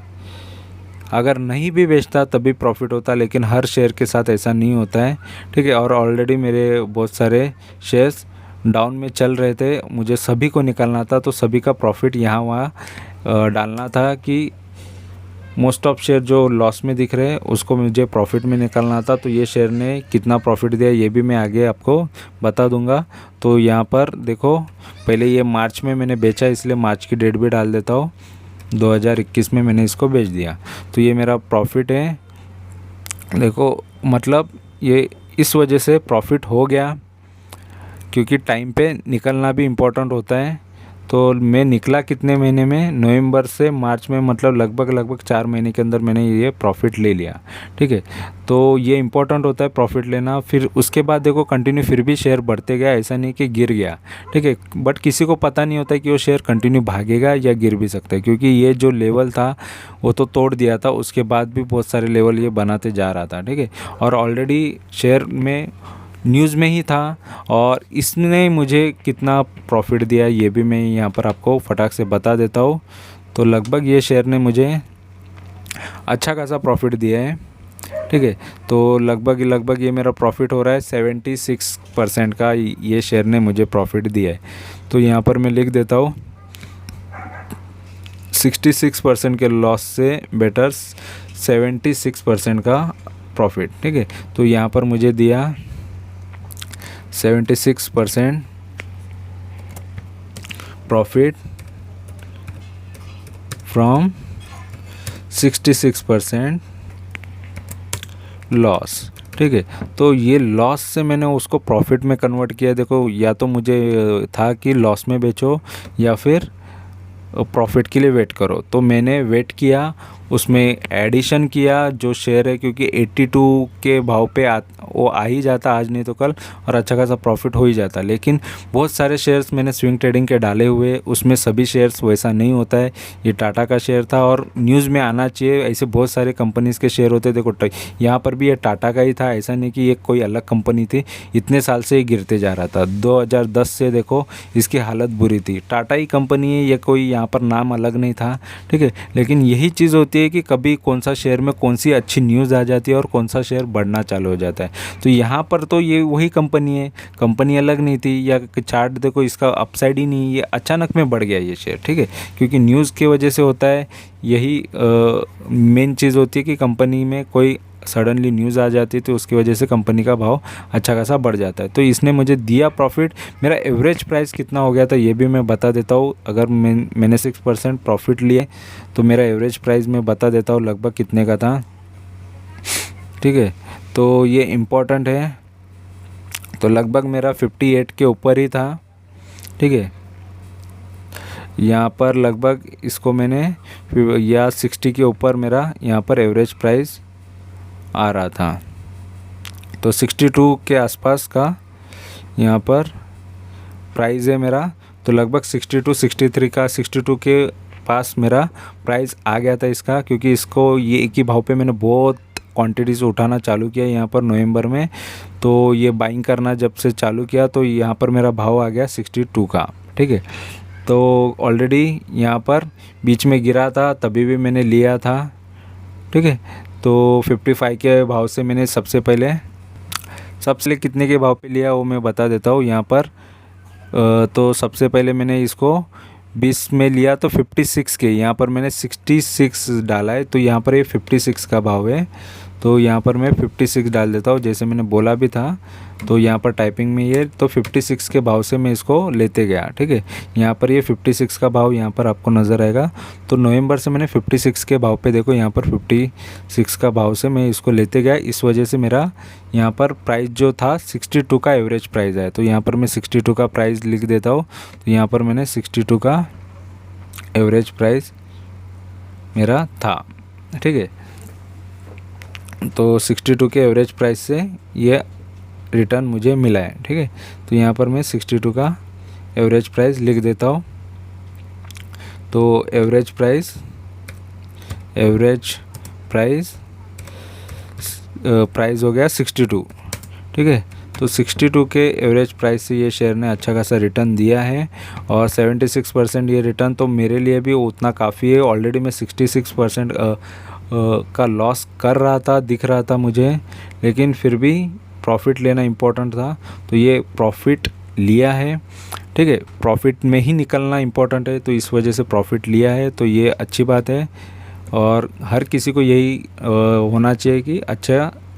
अगर नहीं भी बेचता तब भी प्रॉफिट होता, लेकिन हर शेयर के साथ ऐसा नहीं होता है, ठीक है। और ऑलरेडी मेरे बहुत सारे शेयर्स डाउन में चल रहे थे, मुझे सभी को निकालना था, तो सभी का प्रॉफिट यहाँ वहाँ डालना था कि मोस्ट ऑफ शेयर जो लॉस में दिख रहे हैं उसको मुझे प्रॉफिट में निकालना था। तो ये शेयर ने कितना प्रॉफिट दिया ये भी मैं आगे आपको बता दूंगा। तो यहाँ पर देखो, पहले ये मार्च में मैंने बेचा, इसलिए मार्च की डेट भी डाल देता हूँ। 2021 में मैंने इसको बेच दिया, तो ये मेरा प्रॉफिट है। देखो मतलब ये इस वजह से प्रॉफिट हो गया, क्योंकि टाइम पे निकलना भी इम्पोर्टेंट होता है। तो मैं निकला कितने महीने में, नवंबर से मार्च में, मतलब लगभग 4 महीने के अंदर मैंने ये प्रॉफिट ले लिया, ठीक है। तो ये इम्पोर्टेंट होता है प्रॉफिट लेना। फिर उसके बाद देखो कंटिन्यू फिर भी शेयर बढ़ते गया, ऐसा नहीं कि गिर गया, ठीक है। बट किसी को पता नहीं होता कि वो शेयर कंटिन्यू भागेगा या गिर भी सकता है, क्योंकि ये जो लेवल था वो तो तोड़ दिया था, उसके बाद भी बहुत सारे लेवल ये बनाते जा रहा था, ठीक है। और ऑलरेडी शेयर में न्यूज़ में ही था, और इसने मुझे कितना प्रॉफिट दिया ये भी मैं यहाँ पर आपको फटाक से बता देता हूँ। तो लगभग ये शेयर ने मुझे अच्छा खासा प्रॉफिट दिया है, ठीक है। तो लगभग ये मेरा प्रॉफिट हो रहा है 76% का, ये शेयर ने मुझे प्रॉफिट दिया है। तो यहाँ पर मैं लिख देता हूँ 66% के लॉस से बेटर 76% का प्रॉफिट, ठीक है। तो यहाँ पर मुझे दिया 76% प्रॉफिट फ्रॉम 66% लॉस, ठीक है। तो ये लॉस से मैंने उसको प्रॉफिट में कन्वर्ट किया। देखो, या तो मुझे था कि लॉस में बेचो या फिर प्रॉफिट के लिए वेट करो, तो मैंने वेट किया, उसमें एडिशन किया जो शेयर है, क्योंकि 82 के भाव पे वो आ ही जाता आज नहीं तो कल, और अच्छा खासा प्रॉफिट हो ही जाता। लेकिन बहुत सारे शेयर्स मैंने स्विंग ट्रेडिंग के डाले हुए, उसमें सभी शेयर्स वैसा नहीं होता है। ये टाटा का शेयर था और न्यूज़ में आना चाहिए, ऐसे बहुत सारे कंपनीज़ के शेयर होते। देखो यहाँ पर भी ये टाटा का ही था, ऐसा नहीं कि ये कोई अलग कंपनी थी। इतने साल से ये गिरते जा रहा था, 2010 से देखो इसकी हालत बुरी थी। टाटा ही कंपनी है, ये कोई यहाँ पर नाम अलग नहीं था, ठीक है। लेकिन यही चीज़ होती है कि कभी कौन सा शेयर में कौन सी अच्छी न्यूज़ आ जाती है और कौन सा शेयर बढ़ना चालू हो जाता है। तो यहाँ पर तो ये वही कंपनी है, कंपनी अलग नहीं थी, या चार्ट देखो इसका अपसाइड ही नहीं, ये अचानक में बढ़ गया ये शेयर, ठीक है। क्योंकि न्यूज़ की वजह से होता है, यही मेन चीज़ होती है कि कंपनी में कोई सडनली न्यूज़ आ जाती है तो उसकी वजह से कंपनी का भाव अच्छा खासा बढ़ जाता है। तो इसने मुझे दिया प्रॉफिट। मेरा एवरेज प्राइस कितना हो गया था ये भी मैं बता देता हूँ। अगर मैंने 6% प्रॉफिट लिए तो मेरा एवरेज प्राइस मैं बता देता हूँ लगभग कितने का था, ठीक है। तो ये इम्पोर्टेंट है। तो लगभग मेरा 58 के ऊपर ही था, ठीक है। यहाँ पर लगभग इसको मैंने या 60 के ऊपर मेरा यहाँ पर एवरेज प्राइस आ रहा था। तो 62 के आसपास का यहाँ पर प्राइस है मेरा। तो लगभग 62 63 का 62 के पास मेरा प्राइस आ गया था इसका, क्योंकि इसको ये एक ही भाव पे मैंने बहुत क्वांटिटीज़ उठाना चालू किया यहाँ पर नवंबर में। तो ये बाइंग करना जब से चालू किया तो यहाँ पर मेरा भाव आ गया 62 का, ठीक है। तो ऑलरेडी यहाँ पर बीच में गिरा था, तभी भी मैंने लिया था, ठीक है। तो 55 के भाव से मैंने सबसे पहले कितने के भाव पे लिया वो मैं बता देता हूँ यहाँ पर। तो सबसे पहले मैंने इसको 20 में लिया, तो 56 के यहाँ पर मैंने 66 डाला है। तो यहाँ पर ये 56 का भाव है, तो यहाँ पर मैं 56 डाल देता हूँ जैसे मैंने बोला भी था। तो यहाँ पर टाइपिंग में ये तो 56 के भाव से मैं इसको लेते गया, ठीक है। यहाँ पर ये 56 का भाव यहाँ पर आपको नज़र आएगा। तो नवंबर से मैंने 56 के भाव पे देखो यहाँ पर 56 का भाव से मैं इसको लेते गया। इस वजह से मेरा यहाँ पर प्राइस जो था 62 का एवरेज प्राइस है। तो यहाँ पर मैं 62 का प्राइस लिख देता हूँ। तो यहाँ पर मैंने 62 का एवरेज प्राइस मेरा था, ठीक है। तो 62 के एवरेज प्राइस से ये रिटर्न मुझे मिला है, ठीक है। तो यहाँ पर मैं 62 का एवरेज प्राइस लिख देता हूँ। तो एवरेज प्राइस हो गया 62, ठीक है। तो 62 के एवरेज प्राइस से ये शेयर ने अच्छा खासा रिटर्न दिया है, और 76% ये रिटर्न तो मेरे लिए भी उतना काफ़ी है। ऑलरेडी मैं 66% का लॉस कर रहा था, दिख रहा था मुझे, लेकिन फिर भी प्रॉफिट लेना इम्पोर्टेंट था, तो ये प्रॉफिट लिया है। ठीक है, प्रॉफिट में ही निकलना इम्पोर्टेंट है, तो इस वजह से प्रॉफिट लिया है, तो ये अच्छी बात है। और हर किसी को यही होना चाहिए कि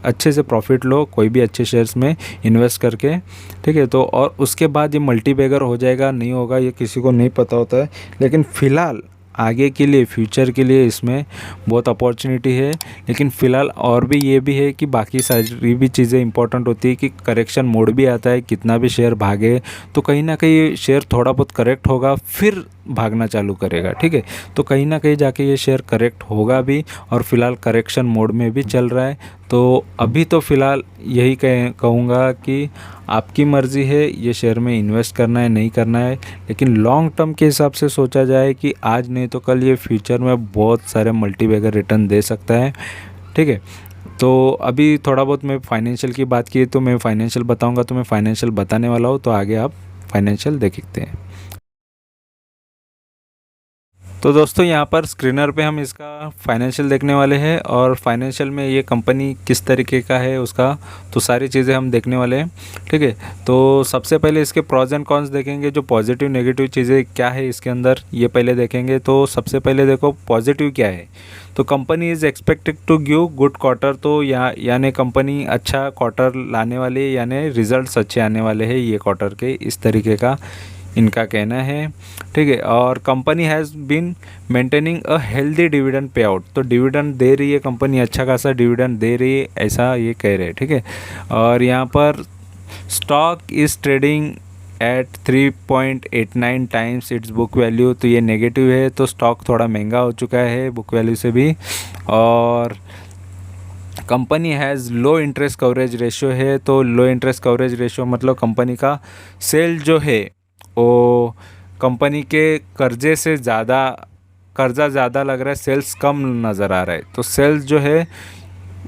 अच्छे से प्रॉफिट लो कोई भी अच्छे शेयर्स में इन्वेस्ट करके। ठीक है, तो और उसके बाद ये मल्टीबैगर हो जाएगा नहीं होगा ये किसी को नहीं पता होता है, लेकिन फ़िलहाल आगे के लिए, फ्यूचर के लिए इसमें बहुत अपॉर्चुनिटी है। लेकिन फ़िलहाल और भी ये भी है कि बाकी सारी भी चीज़ें इंपॉर्टेंट होती है कि करेक्शन मोड भी आता है, कितना भी शेयर भागे तो कहीं ना कहीं शेयर थोड़ा बहुत करेक्ट होगा फिर भागना चालू करेगा। ठीक है, तो कहीं ना कहीं जाके ये शेयर करेक्ट होगा भी, और फिलहाल करेक्शन मोड में भी चल रहा है। तो अभी तो फ़िलहाल यही कहूँगा कि आपकी मर्ज़ी है ये शेयर में इन्वेस्ट करना है नहीं करना है, लेकिन लॉन्ग टर्म के हिसाब से सोचा जाए कि आज नहीं तो कल ये फ्यूचर में बहुत सारे मल्टीबैगर रिटर्न दे सकता है। ठीक है, तो अभी थोड़ा बहुत मैं फाइनेंशियल की बात की तो मैं फाइनेंशियल बताऊंगा, तो मैं फाइनेंशियल बताने वाला हूँ, तो आगे आप फाइनेंशियल देखते हैं। तो दोस्तों यहाँ पर स्क्रीनर पे हम इसका फाइनेंशियल देखने वाले हैं, और फाइनेंशियल में ये कंपनी किस तरीके का है उसका तो सारी चीज़ें हम देखने वाले हैं। ठीक है, तो सबसे पहले इसके प्रॉज एंड कॉन्स देखेंगे, जो पॉजिटिव नेगेटिव चीज़ें क्या है इसके अंदर ये पहले देखेंगे। तो सबसे पहले देखो पॉजिटिव क्या है, तो company is expected to give good quarter, तो यानी कंपनी अच्छा क्वार्टर लाने वाली है, यानी रिजल्ट्स अच्छे आने वाले हैं ये क्वार्टर के, इस तरीके का इनका कहना है। ठीक है, और company has been maintaining a healthy dividend pay out, तो डिविडेंड दे रही है कंपनी, अच्छा खासा डिविडेंड दे रही है ऐसा ये कह रहे हैं। ठीक है, और यहाँ पर stock is trading at 3.89 times it's book value, तो ये नेगेटिव है, तो स्टॉक थोड़ा महंगा हो चुका है बुक वैल्यू से भी। और company has low interest coverage ratio है, तो लो इंटरेस्ट कवरेज रेशियो मतलब कंपनी का सेल जो है वो कंपनी के कर्जे से कर्ज़ा ज़्यादा लग रहा है, सेल्स कम नज़र आ रहा है, तो सेल्स जो है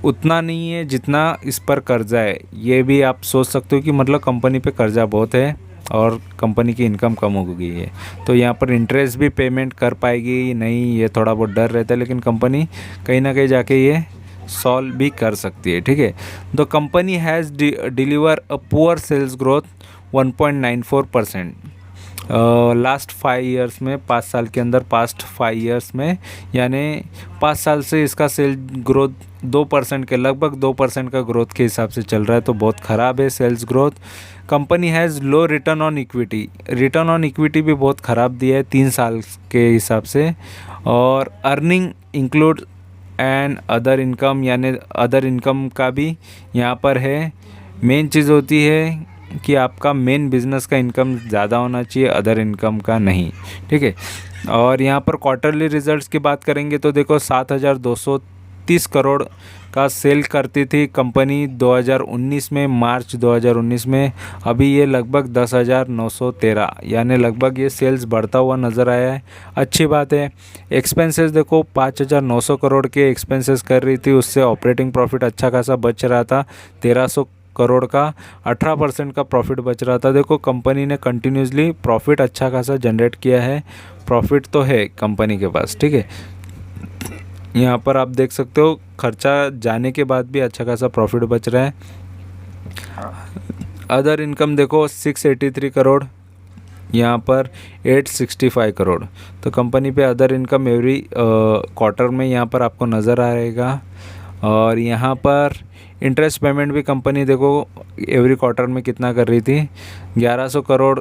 उतना नहीं है जितना इस पर कर्जा है। ये भी आप सोच सकते हो कि मतलब कंपनी पे कर्जा बहुत है और कंपनी की इनकम कम हो गई है, तो यहाँ पर इंटरेस्ट भी पेमेंट कर पाएगी नहीं, ये थोड़ा बहुत डर रहता है, लेकिन कंपनी कहीं ना कहीं जाके ये सॉल्व भी कर सकती है। ठीक है, the company has deliver a poor sales growth 1.94%। Last 5 years में, 5 साल के अंदर, पास्ट 5 ईयर्स में, यानी 5 साल से इसका सेल ग्रोथ 2% के लगभग 2% का ग्रोथ के हिसाब से चल रहा है, तो बहुत ख़राब है sales growth. Company has low return on equity, return on equity भी बहुत ख़राब दिया है 3 साल के हिसाब से। और earning include and other income, यानी अदर इनकम का भी यहाँ पर है। मेन चीज़ होती है कि आपका मेन बिजनेस का इनकम ज़्यादा होना चाहिए, अदर इनकम का नहीं। ठीक है, और यहाँ पर क्वार्टरली रिजल्ट्स की बात करेंगे तो देखो 7,230 करोड़ का सेल करती थी कंपनी 2019 में, मार्च 2019 में। अभी ये लगभग 10,913, यानी लगभग ये सेल्स बढ़ता हुआ नज़र आया है, अच्छी बात है। एक्सपेंसेस देखो 5,900 करोड़ के एक्सपेंसेस कर रही थी, उससे ऑपरेटिंग प्रॉफिट अच्छा खासा बच रहा था 1,300 करोड़ का, 18% का प्रॉफिट बच रहा था। देखो कंपनी ने कंटिन्यूसली प्रॉफिट अच्छा खासा जनरेट किया है, प्रॉफिट तो है कंपनी के पास। ठीक है, यहाँ पर आप देख सकते हो खर्चा जाने के बाद भी अच्छा खासा प्रॉफिट बच रहा है। अदर इनकम देखो 683 करोड़, यहाँ पर 865 करोड़, तो कंपनी पे अदर इनकम एवरी क्वार्टर में यहाँ पर आपको नज़र आएगा। और यहाँ पर इंटरेस्ट पेमेंट भी कंपनी देखो एवरी क्वार्टर में कितना कर रही थी, 1100 करोड़,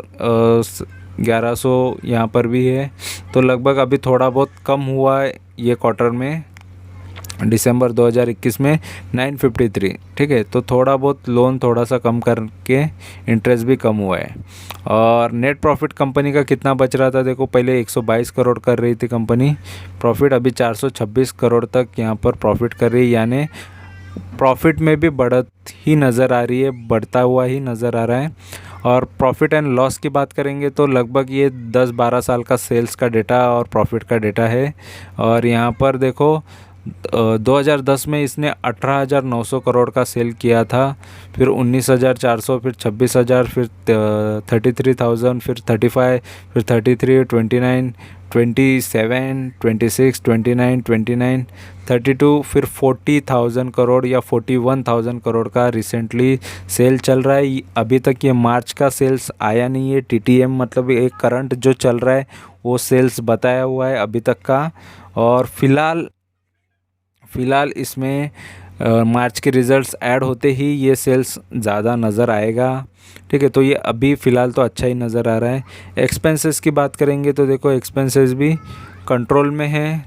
1100 यहाँ पर भी है, तो लगभग अभी थोड़ा बहुत कम हुआ है ये क्वार्टर में, दिसंबर 2021 में 953। ठीक है, तो थोड़ा बहुत लोन थोड़ा सा कम करके इंटरेस्ट भी कम हुआ है। और नेट प्रॉफिट कंपनी का कितना बच रहा था, देखो पहले 122 करोड़ कर रही थी कंपनी प्रॉफिट, अभी 426 करोड़ तक यहाँ पर प्रॉफिट कर रही है, यानी प्रॉफिट में भी बढ़त ही नज़र आ रही है, बढ़ता हुआ ही नज़र आ रहा है। और प्रॉफिट एंड लॉस की बात करेंगे तो लगभग ये 10-12 साल का सेल्स का डेटा और प्रॉफिट का डेटा है। और यहाँ पर देखो 2010 में इसने 18,900 करोड़ का सेल किया था, फिर 19,400, फिर 26,000, फिर 33,000, फिर 35, फिर 33, 29, 27, 26, 29, 29, 32, फिर 40,000 करोड़ या 41,000 करोड़ का रिसेंटली सेल चल रहा है। अभी तक ये मार्च का सेल्स आया नहीं है, टीटीएम मतलब एक करंट जो चल रहा है वो सेल्स बताया हुआ है अभी तक का। और फिलहाल इसमें मार्च के रिज़ल्ट्स ऐड होते ही ये सेल्स ज़्यादा नज़र आएगा। ठीक है, तो ये अभी फ़िलहाल तो अच्छा ही नज़र आ रहा है। एक्सपेंसेस की बात करेंगे तो देखो एक्सपेंसेस भी कंट्रोल में है।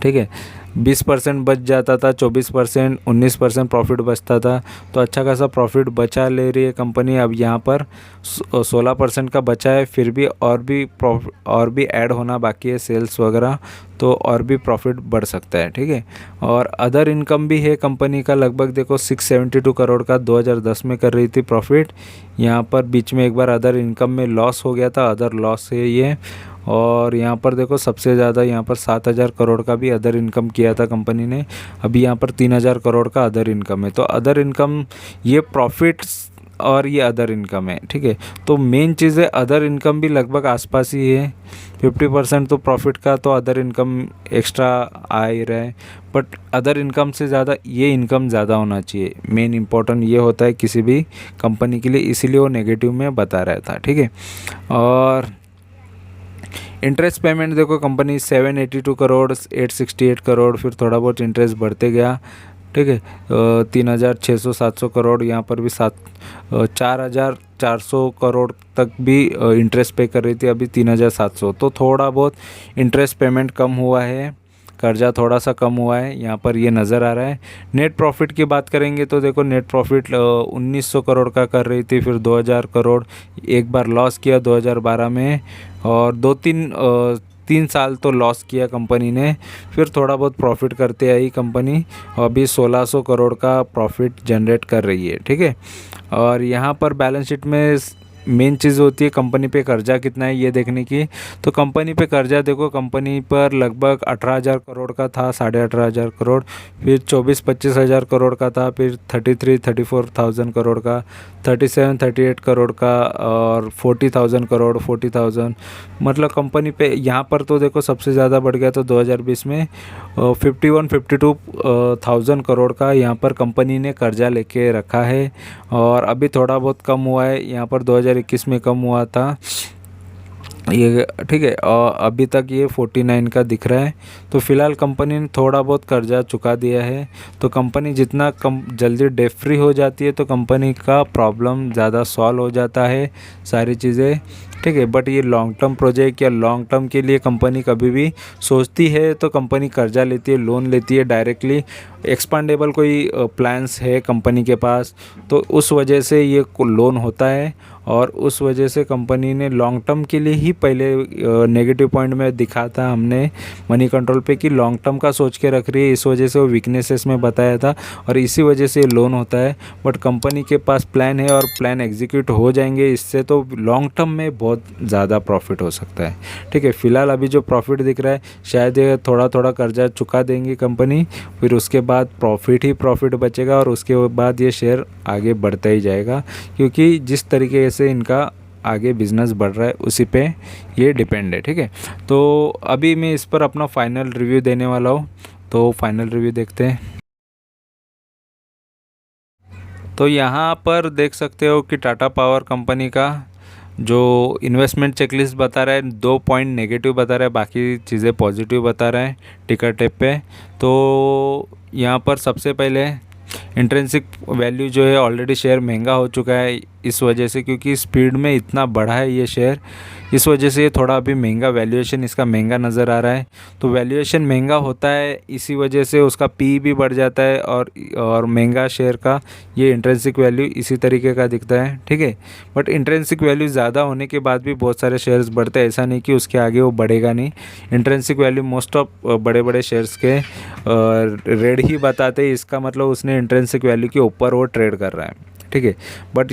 ठीक है, 20% बच जाता था, 24%, 19% प्रॉफिट बचता था, तो अच्छा खासा प्रॉफिट बचा ले रही है कंपनी। अब यहाँ पर 16% का बचा है, फिर भी और भी ऐड होना बाकी है सेल्स वगैरह, तो और भी प्रॉफिट बढ़ सकता है। ठीक है, और अदर इनकम भी है कंपनी का, लगभग देखो 672 करोड़ का 2010 में कर रही थी प्रॉफिट। यहाँ पर बीच में एक बार अदर इनकम में लॉस हो गया था, अदर लॉस है ये। और यहाँ पर देखो सबसे ज़्यादा यहाँ पर 7,000 करोड़ का भी अदर इनकम किया था कंपनी ने। अभी यहाँ पर 3,000 करोड़ का अदर इनकम है। तो अदर इनकम, ये प्रॉफिट्स और ये अदर इनकम है। ठीक है, तो मेन चीज़ है अदर इनकम भी लगभग आसपास ही है। 50% तो प्रॉफिट का तो अदर इनकम एक्स्ट्रा आ ही रहा है, बट अदर इनकम से ज़्यादा ये इनकम ज़्यादा होना चाहिए। मेन इम्पोर्टेंट ये होता है किसी भी कंपनी के लिए, इसीलिए वो नेगेटिव में बता रहा था। ठीक है, और इंटरेस्ट पेमेंट देखो कंपनी 782 करोड़, 868 करोड़, फिर थोड़ा बहुत इंटरेस्ट बढ़ते गया। ठीक है, 3,600, 700 करोड़, यहाँ पर भी 4,400 करोड़ तक भी इंटरेस्ट पे कर रही थी, अभी 3,700। तो थोड़ा बहुत इंटरेस्ट पेमेंट कम हुआ है, कर्जा थोड़ा सा कम हुआ है, यहाँ पर ये नज़र आ रहा है। नेट प्रॉफिट की बात करेंगे तो देखो नेट प्रॉफिट 1,900 करोड़ का कर रही थी, फिर 2,000 करोड़ एक बार लॉस किया 2012 में, और 3 साल तो लॉस किया कंपनी ने, फिर थोड़ा बहुत प्रॉफिट करते आई कंपनी, और अभी 1,600 करोड़ का प्रॉफिट जनरेट कर रही है। ठीक है, और यहाँ पर बैलेंस शीट में मेन चीज़ होती है कंपनी पे कर्जा कितना है ये देखने की। तो कंपनी पे कर्जा देखो, कंपनी पर लगभग 18,000 करोड़ का था, 18,500 करोड़, फिर 24-25 हज़ार करोड़ का था, फिर 34,000 करोड़ का, 37-38 करोड़ का, और 40,000 करोड़, 40,000, मतलब कंपनी पे यहाँ पर तो देखो सबसे ज़्यादा बढ़ गया। तो 2020 में 51-52,000 करोड़ का यहाँ पर कंपनी ने कर्जा लेके रखा है, और अभी थोड़ा बहुत कम हुआ है, यहाँ पर 2021 में कम हुआ था ये। ठीक है, और अभी तक ये 49 का दिख रहा है। तो फिलहाल कंपनी ने थोड़ा बहुत कर्जा चुका दिया है। तो कंपनी जितना कम जल्दी डेट फ्री हो जाती है तो कंपनी का प्रॉब्लम ज़्यादा सॉल्व हो जाता है सारी चीज़ें। ठीक है, बट ये लॉन्ग टर्म प्रोजेक्ट या लॉन्ग टर्म के लिए कंपनी कभी भी सोचती है तो कंपनी कर्जा लेती है, लोन लेती है डायरेक्टली। एक्सपांडेबल कोई प्लान्स है कंपनी के पास, तो उस वजह से ये लोन होता है, और उस वजह से कंपनी ने लॉन्ग टर्म के लिए ही पहले नेगेटिव पॉइंट में दिखा था हमने मनी कंट्रोल पे कि लॉन्ग टर्म का सोच के रख रही है, इस वजह से वो वीकनेसेस में बताया था, और इसी वजह से लोन होता है। बट कंपनी के पास प्लान है और प्लान एग्जीक्यूट हो जाएंगे, इससे तो लॉन्ग टर्म में बहुत ज़्यादा प्रॉफिट हो सकता है। ठीक है, फिलहाल अभी जो प्रॉफिट दिख रहा है शायद ये थोड़ा थोड़ा कर्जा चुका देंगी कंपनी, फिर उसके बाद प्रॉफिट ही प्रॉफिट बचेगा, और उसके बाद ये शेयर आगे बढ़ता ही जाएगा, क्योंकि जिस तरीके से इनका आगे बिजनेस बढ़ रहा है उसी पे ये डिपेंड है। ठीक है, तो अभी मैं इस पर अपना फाइनल रिव्यू देने वाला हूँ, तो फाइनल रिव्यू देखते हैं। तो यहाँ पर देख सकते हो कि टाटा पावर कंपनी का जो इन्वेस्टमेंट चेकलिस्ट बता रहा है 2 पॉइंट नेगेटिव बता रहा है, बाकी चीज़ें पॉजिटिव बता रहा है टिकर टेप पे। तो यहाँ पर सबसे पहले इंट्रिंसिक वैल्यू जो है, ऑलरेडी शेयर महंगा हो चुका है इस वजह से, क्योंकि स्पीड में इतना बढ़ा है ये शेयर, इस वजह से ये थोड़ा अभी महंगा, वैल्यूएशन इसका महंगा नज़र आ रहा है। तो वैल्यूएशन महंगा होता है, इसी वजह से उसका पी भी बढ़ जाता है, और महंगा शेयर का ये इंट्रिंसिक वैल्यू इसी तरीके का दिखता है। ठीक है, बट इंट्रिंसिक वैल्यू ज़्यादा होने के बाद भी बहुत सारे शेयर्स बढ़ते हैं, ऐसा नहीं कि उसके आगे वो बढ़ेगा नहीं। इंट्रिंसिक वैल्यू मोस्ट ऑफ बड़े बड़े शेयर्स के रेड ही बताते हैं, इसका मतलब उसने इंट्रिंसिक वैल्यू के ऊपर वो ट्रेड कर रहा है। ठीक है। बट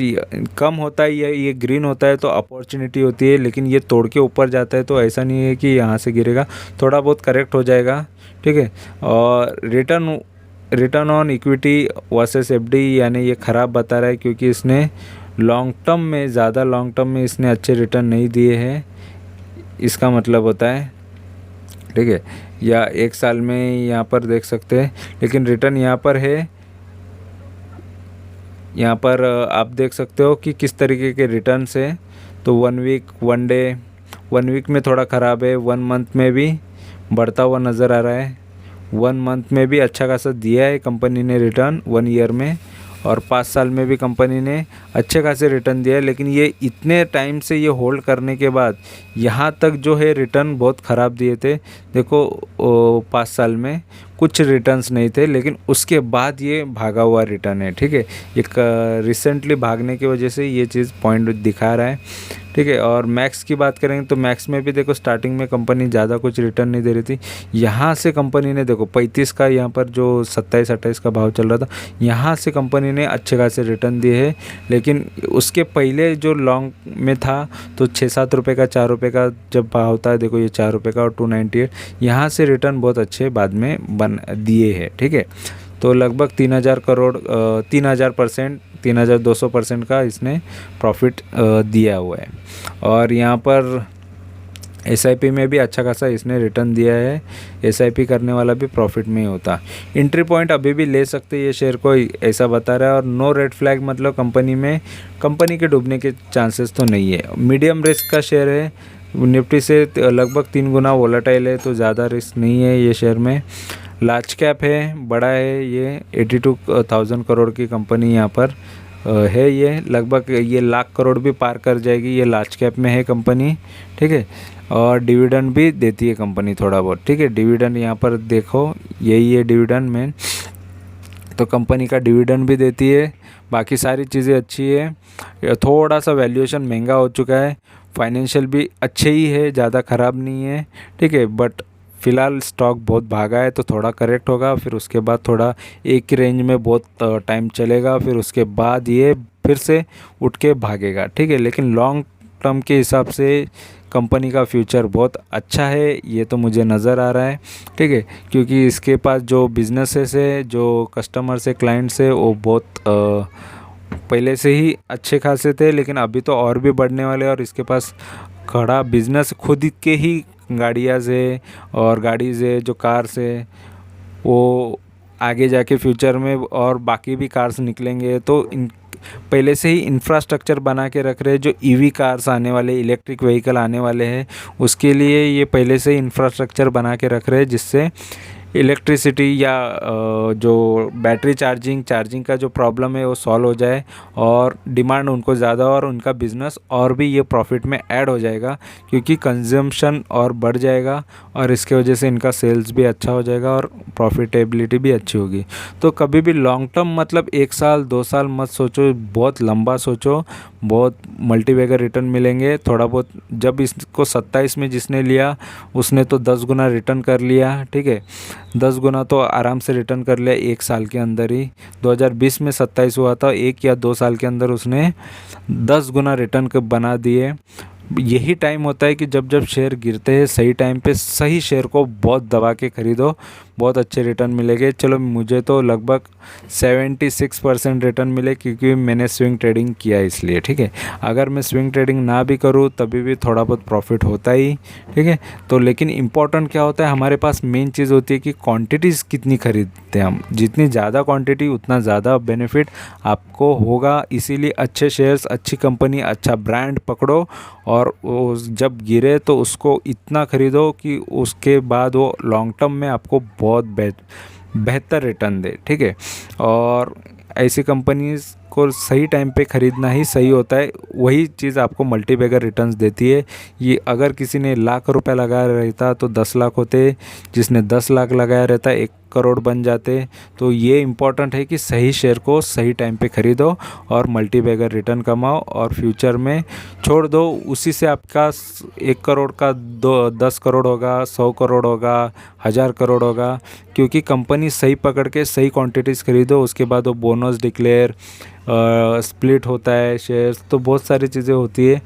कम होता है, ये ग्रीन होता है तो अपॉर्चुनिटी होती है, लेकिन ये तोड़ के ऊपर जाता है तो ऐसा नहीं है कि यहाँ से गिरेगा, थोड़ा बहुत करेक्ट हो जाएगा, ठीक है। और return on equity versus FD, यानी ये ख़राब बता रहा है क्योंकि इसने लॉन्ग टर्म में, ज़्यादा लॉन्ग टर्म में इसने अच्छे रिटर्न नहीं दिए हैं, इसका मतलब होता है, ठीक है। या एक साल में यहाँ पर देख सकते हैं, लेकिन रिटर्न यहाँ पर है, यहाँ पर आप देख सकते हो कि किस तरीके के रिटर्न्स है। तो 1 वीक, 1 डे, 1 वीक में थोड़ा ख़राब है, 1 मंथ में भी बढ़ता हुआ नज़र आ रहा है, 1 मंथ में भी अच्छा खासा दिया है कंपनी ने रिटर्न 1 ईयर में, और 5 साल में भी कंपनी ने अच्छे खासे रिटर्न दिया है। लेकिन ये इतने टाइम से ये होल्ड करने के बाद यहाँ तक जो है रिटर्न बहुत ख़राब दिए थे। देखो 5 साल में कुछ रिटर्न्स नहीं थे, लेकिन उसके बाद ये भागा हुआ रिटर्न है, ठीक है। ये रिसेंटली भागने की वजह से ये चीज़ पॉइंट दिखा रहा है, ठीक है। और मैक्स की बात करेंगे तो मैक्स में भी देखो स्टार्टिंग में कंपनी ज़्यादा कुछ रिटर्न नहीं दे रही थी, यहाँ से कंपनी ने देखो 35 का, यहाँ पर जो 27-28 का भाव चल रहा था, यहाँ से कंपनी ने अच्छे खासे रिटर्न दिए हैं। लेकिन उसके पहले जो लॉन्ग में था तो 6-7 रुपये का, 4 रुपये का जब भाव था, देखो ये 4 रुपये का और 298, यहाँ से रिटर्न बहुत अच्छे बाद में बन दिए हैं, ठीक है। तो लगभग 3000 करोड़ 3000%, 3200% का इसने प्रॉफिट दिया हुआ है। और यहाँ पर एसआईपी में भी अच्छा खासा इसने रिटर्न दिया है, एसआईपी करने वाला भी प्रॉफिट में ही होता। एंट्री पॉइंट अभी भी ले सकते ये शेयर को, ऐसा बता रहा है। और नो रेड फ्लैग मतलब कंपनी के डूबने के चांसेस तो नहीं है। मीडियम रिस्क का शेयर है, निफ्टी से लगभग 3 गुना वोलेटाइल है, तो ज़्यादा रिस्क नहीं है ये शेयर में। लार्ज कैप है, बड़ा है, ये 82,000 करोड़ की कंपनी यहाँ पर है। ये लगभग ये लाख करोड़ भी पार कर जाएगी, ये लार्ज कैप में है कंपनी, ठीक है। और डिविडेंड भी देती है कंपनी थोड़ा बहुत, ठीक है। डिविडेंड यहाँ पर देखो, यही है डिविडेंड में, तो कंपनी का डिविडेंड भी देती है, बाकी सारी चीज़ें अच्छी है। थोड़ा सा वैल्यूएशन महंगा हो चुका है, फाइनेंशियल भी अच्छे ही है, ज़्यादा ख़राब नहीं है, ठीक है। बट फ़िलहाल स्टॉक बहुत भागा है तो थोड़ा करेक्ट होगा, फिर उसके बाद थोड़ा एक ही रेंज में बहुत टाइम चलेगा, फिर उसके बाद ये फिर से उठ के भागेगा, ठीक है। लेकिन लॉन्ग टर्म के हिसाब से कंपनी का फ्यूचर बहुत अच्छा है, ये तो मुझे नज़र आ रहा है, ठीक है। क्योंकि इसके पास जो बिजनेसेस है, जो कस्टमर्स है, क्लाइंट्स है, वो बहुत पहले से ही अच्छे खासे थे, लेकिन अभी तो और भी बढ़ने वाले हैं। और इसके पास खड़ा बिजनेस खुद के ही गाड़ियाँ से और गाड़ी से जो कार्स है, वो आगे जाके फ्यूचर में और बाकी भी कार्स निकलेंगे, तो इन पहले से ही इंफ्रास्ट्रक्चर बना के रख रहे हैं। जो ईवी कार्स आने वाले, इलेक्ट्रिक व्हीकल आने वाले हैं, उसके लिए ये पहले से ही इंफ्रास्ट्रक्चर बना के रख रहे हैं, जिससे इलेक्ट्रिसिटी या जो बैटरी चार्जिंग का जो प्रॉब्लम है वो सॉल्व हो जाए, और डिमांड उनको ज़्यादा, और उनका बिज़नेस और भी ये प्रॉफिट में ऐड हो जाएगा, क्योंकि कंजम्पशन और बढ़ जाएगा, और इसके वजह से इनका सेल्स भी अच्छा हो जाएगा और प्रॉफिटेबिलिटी भी अच्छी होगी। तो कभी भी लॉन्ग टर्म मतलब 1 साल 2 साल मत सोचो, बहुत लंबा सोचो, बहुत मल्टीबैगर रिटर्न मिलेंगे। थोड़ा बहुत, जब इसको 27 में जिसने लिया उसने तो 10 गुना रिटर्न कर लिया, ठीक है। 10 गुना तो आराम से रिटर्न कर लिया 1 साल के अंदर ही। 2020 में 27 हुआ था, 1 या 2 साल के अंदर उसने 10 गुना रिटर्न बना दिए। यही टाइम होता है कि जब जब शेयर गिरते हैं, सही टाइम पे सही शेयर को बहुत दबा के खरीदो, बहुत अच्छे रिटर्न मिलेंगे। चलो, मुझे तो लगभग 76% रिटर्न मिले, क्योंकि मैंने स्विंग ट्रेडिंग किया इसलिए, ठीक है। अगर मैं स्विंग ट्रेडिंग ना भी करूँ तभी भी थोड़ा बहुत प्रॉफिट होता ही, ठीक है। तो लेकिन इम्पॉर्टेंट क्या होता है, हमारे पास मेन चीज़ होती है कि क्वांटिटीज़ कितनी खरीदते हैं हम। जितनी ज़्यादा क्वांटिटी उतना ज़्यादा बेनिफिट आपको होगा। इसीलिए अच्छे शेयर्स, अच्छी कंपनी, अच्छा ब्रांड पकड़ो, और वो जब गिरे तो उसको इतना खरीदो कि उसके बाद वो लॉन्ग टर्म में आपको बहुत बेहतर रिटर्न दे, ठीक है। और ऐसी कंपनीज को सही टाइम पे खरीदना ही सही होता है, वही चीज़ आपको मल्टीबैगर रिटर्न्स देती है। ये अगर किसी ने लाख रुपए लगाया रहता तो 10 लाख होते, जिसने 10 लाख लगाया रहता 1 करोड़ बन जाते। तो ये इम्पॉर्टेंट है कि सही शेयर को सही टाइम पे ख़रीदो और मल्टीबैगर रिटर्न कमाओ और फ्यूचर में छोड़ दो। उसी से आपका 1 करोड़ का 10 करोड़ होगा, 100 करोड़ होगा, 1000 करोड़ होगा। क्योंकि कंपनी सही पकड़ के सही क्वांटिटीज़ खरीदो, उसके बाद वो बोनस डिक्लेयर, स्प्लिट होता है शेयर्स, तो बहुत सारी चीज़ें होती है।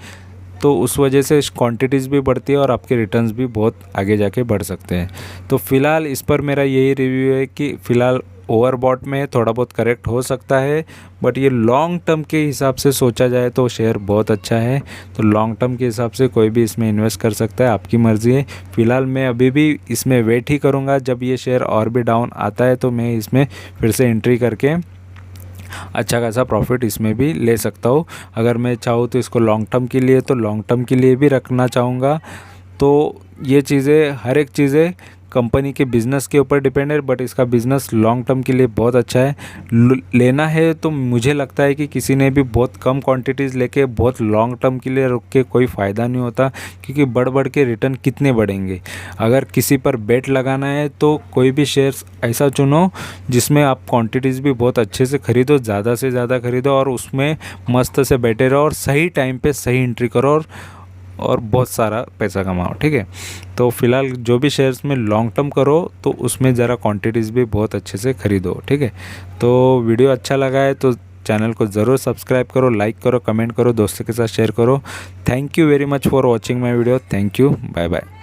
तो उस वजह से क्वांटिटीज़ भी बढ़ती है और आपके रिटर्न्स भी बहुत आगे जाके बढ़ सकते हैं। तो फ़िलहाल इस पर मेरा यही रिव्यू है कि फ़िलहाल ओवरबॉट में थोड़ा बहुत करेक्ट हो सकता है, बट ये लॉन्ग टर्म के हिसाब से सोचा जाए तो शेयर बहुत अच्छा है। तो लॉन्ग टर्म के हिसाब से कोई भी इसमें इन्वेस्ट कर सकता है, आपकी मर्ज़ी है। फ़िलहाल मैं अभी भी इसमें वेट ही करूँगा, जब ये शेयर और भी डाउन आता है तो मैं इसमें फिर से एंट्री करके अच्छा खासा प्रॉफिट इसमें भी ले सकता हूँ। अगर मैं चाहूँ तो इसको लॉन्ग टर्म के लिए, तो लॉन्ग टर्म के लिए भी रखना चाहूँगा। तो ये चीज़ें, हर एक चीज़ें कंपनी के बिज़नेस के ऊपर डिपेंड है, बट इसका बिज़नेस लॉन्ग टर्म के लिए बहुत अच्छा है। लेना है तो मुझे लगता है कि किसी ने भी बहुत कम क्वांटिटीज़ लेके बहुत लॉन्ग टर्म के लिए रुक के कोई फ़ायदा नहीं होता, क्योंकि बढ़ बढ़ के रिटर्न कितने बढ़ेंगे। अगर किसी पर बेट लगाना है तो कोई भी शेयर्स ऐसा चुनो जिसमें आप क्वांटिटीज़ भी बहुत अच्छे से खरीदो, ज़्यादा से ज़्यादा खरीदो और उसमें मस्त से बैठे रहो और सही टाइम पे सही एंट्री करो और बहुत सारा पैसा कमाओ, ठीक है। तो फिलहाल जो भी शेयर्स में लॉन्ग टर्म करो तो उसमें ज़रा क्वांटिटीज़ भी बहुत अच्छे से खरीदो, ठीक है। तो वीडियो अच्छा लगा है तो चैनल को ज़रूर सब्सक्राइब करो, लाइक करो, कमेंट करो, दोस्तों के साथ शेयर करो। Thank you very much for watching my video. Thank you, bye bye.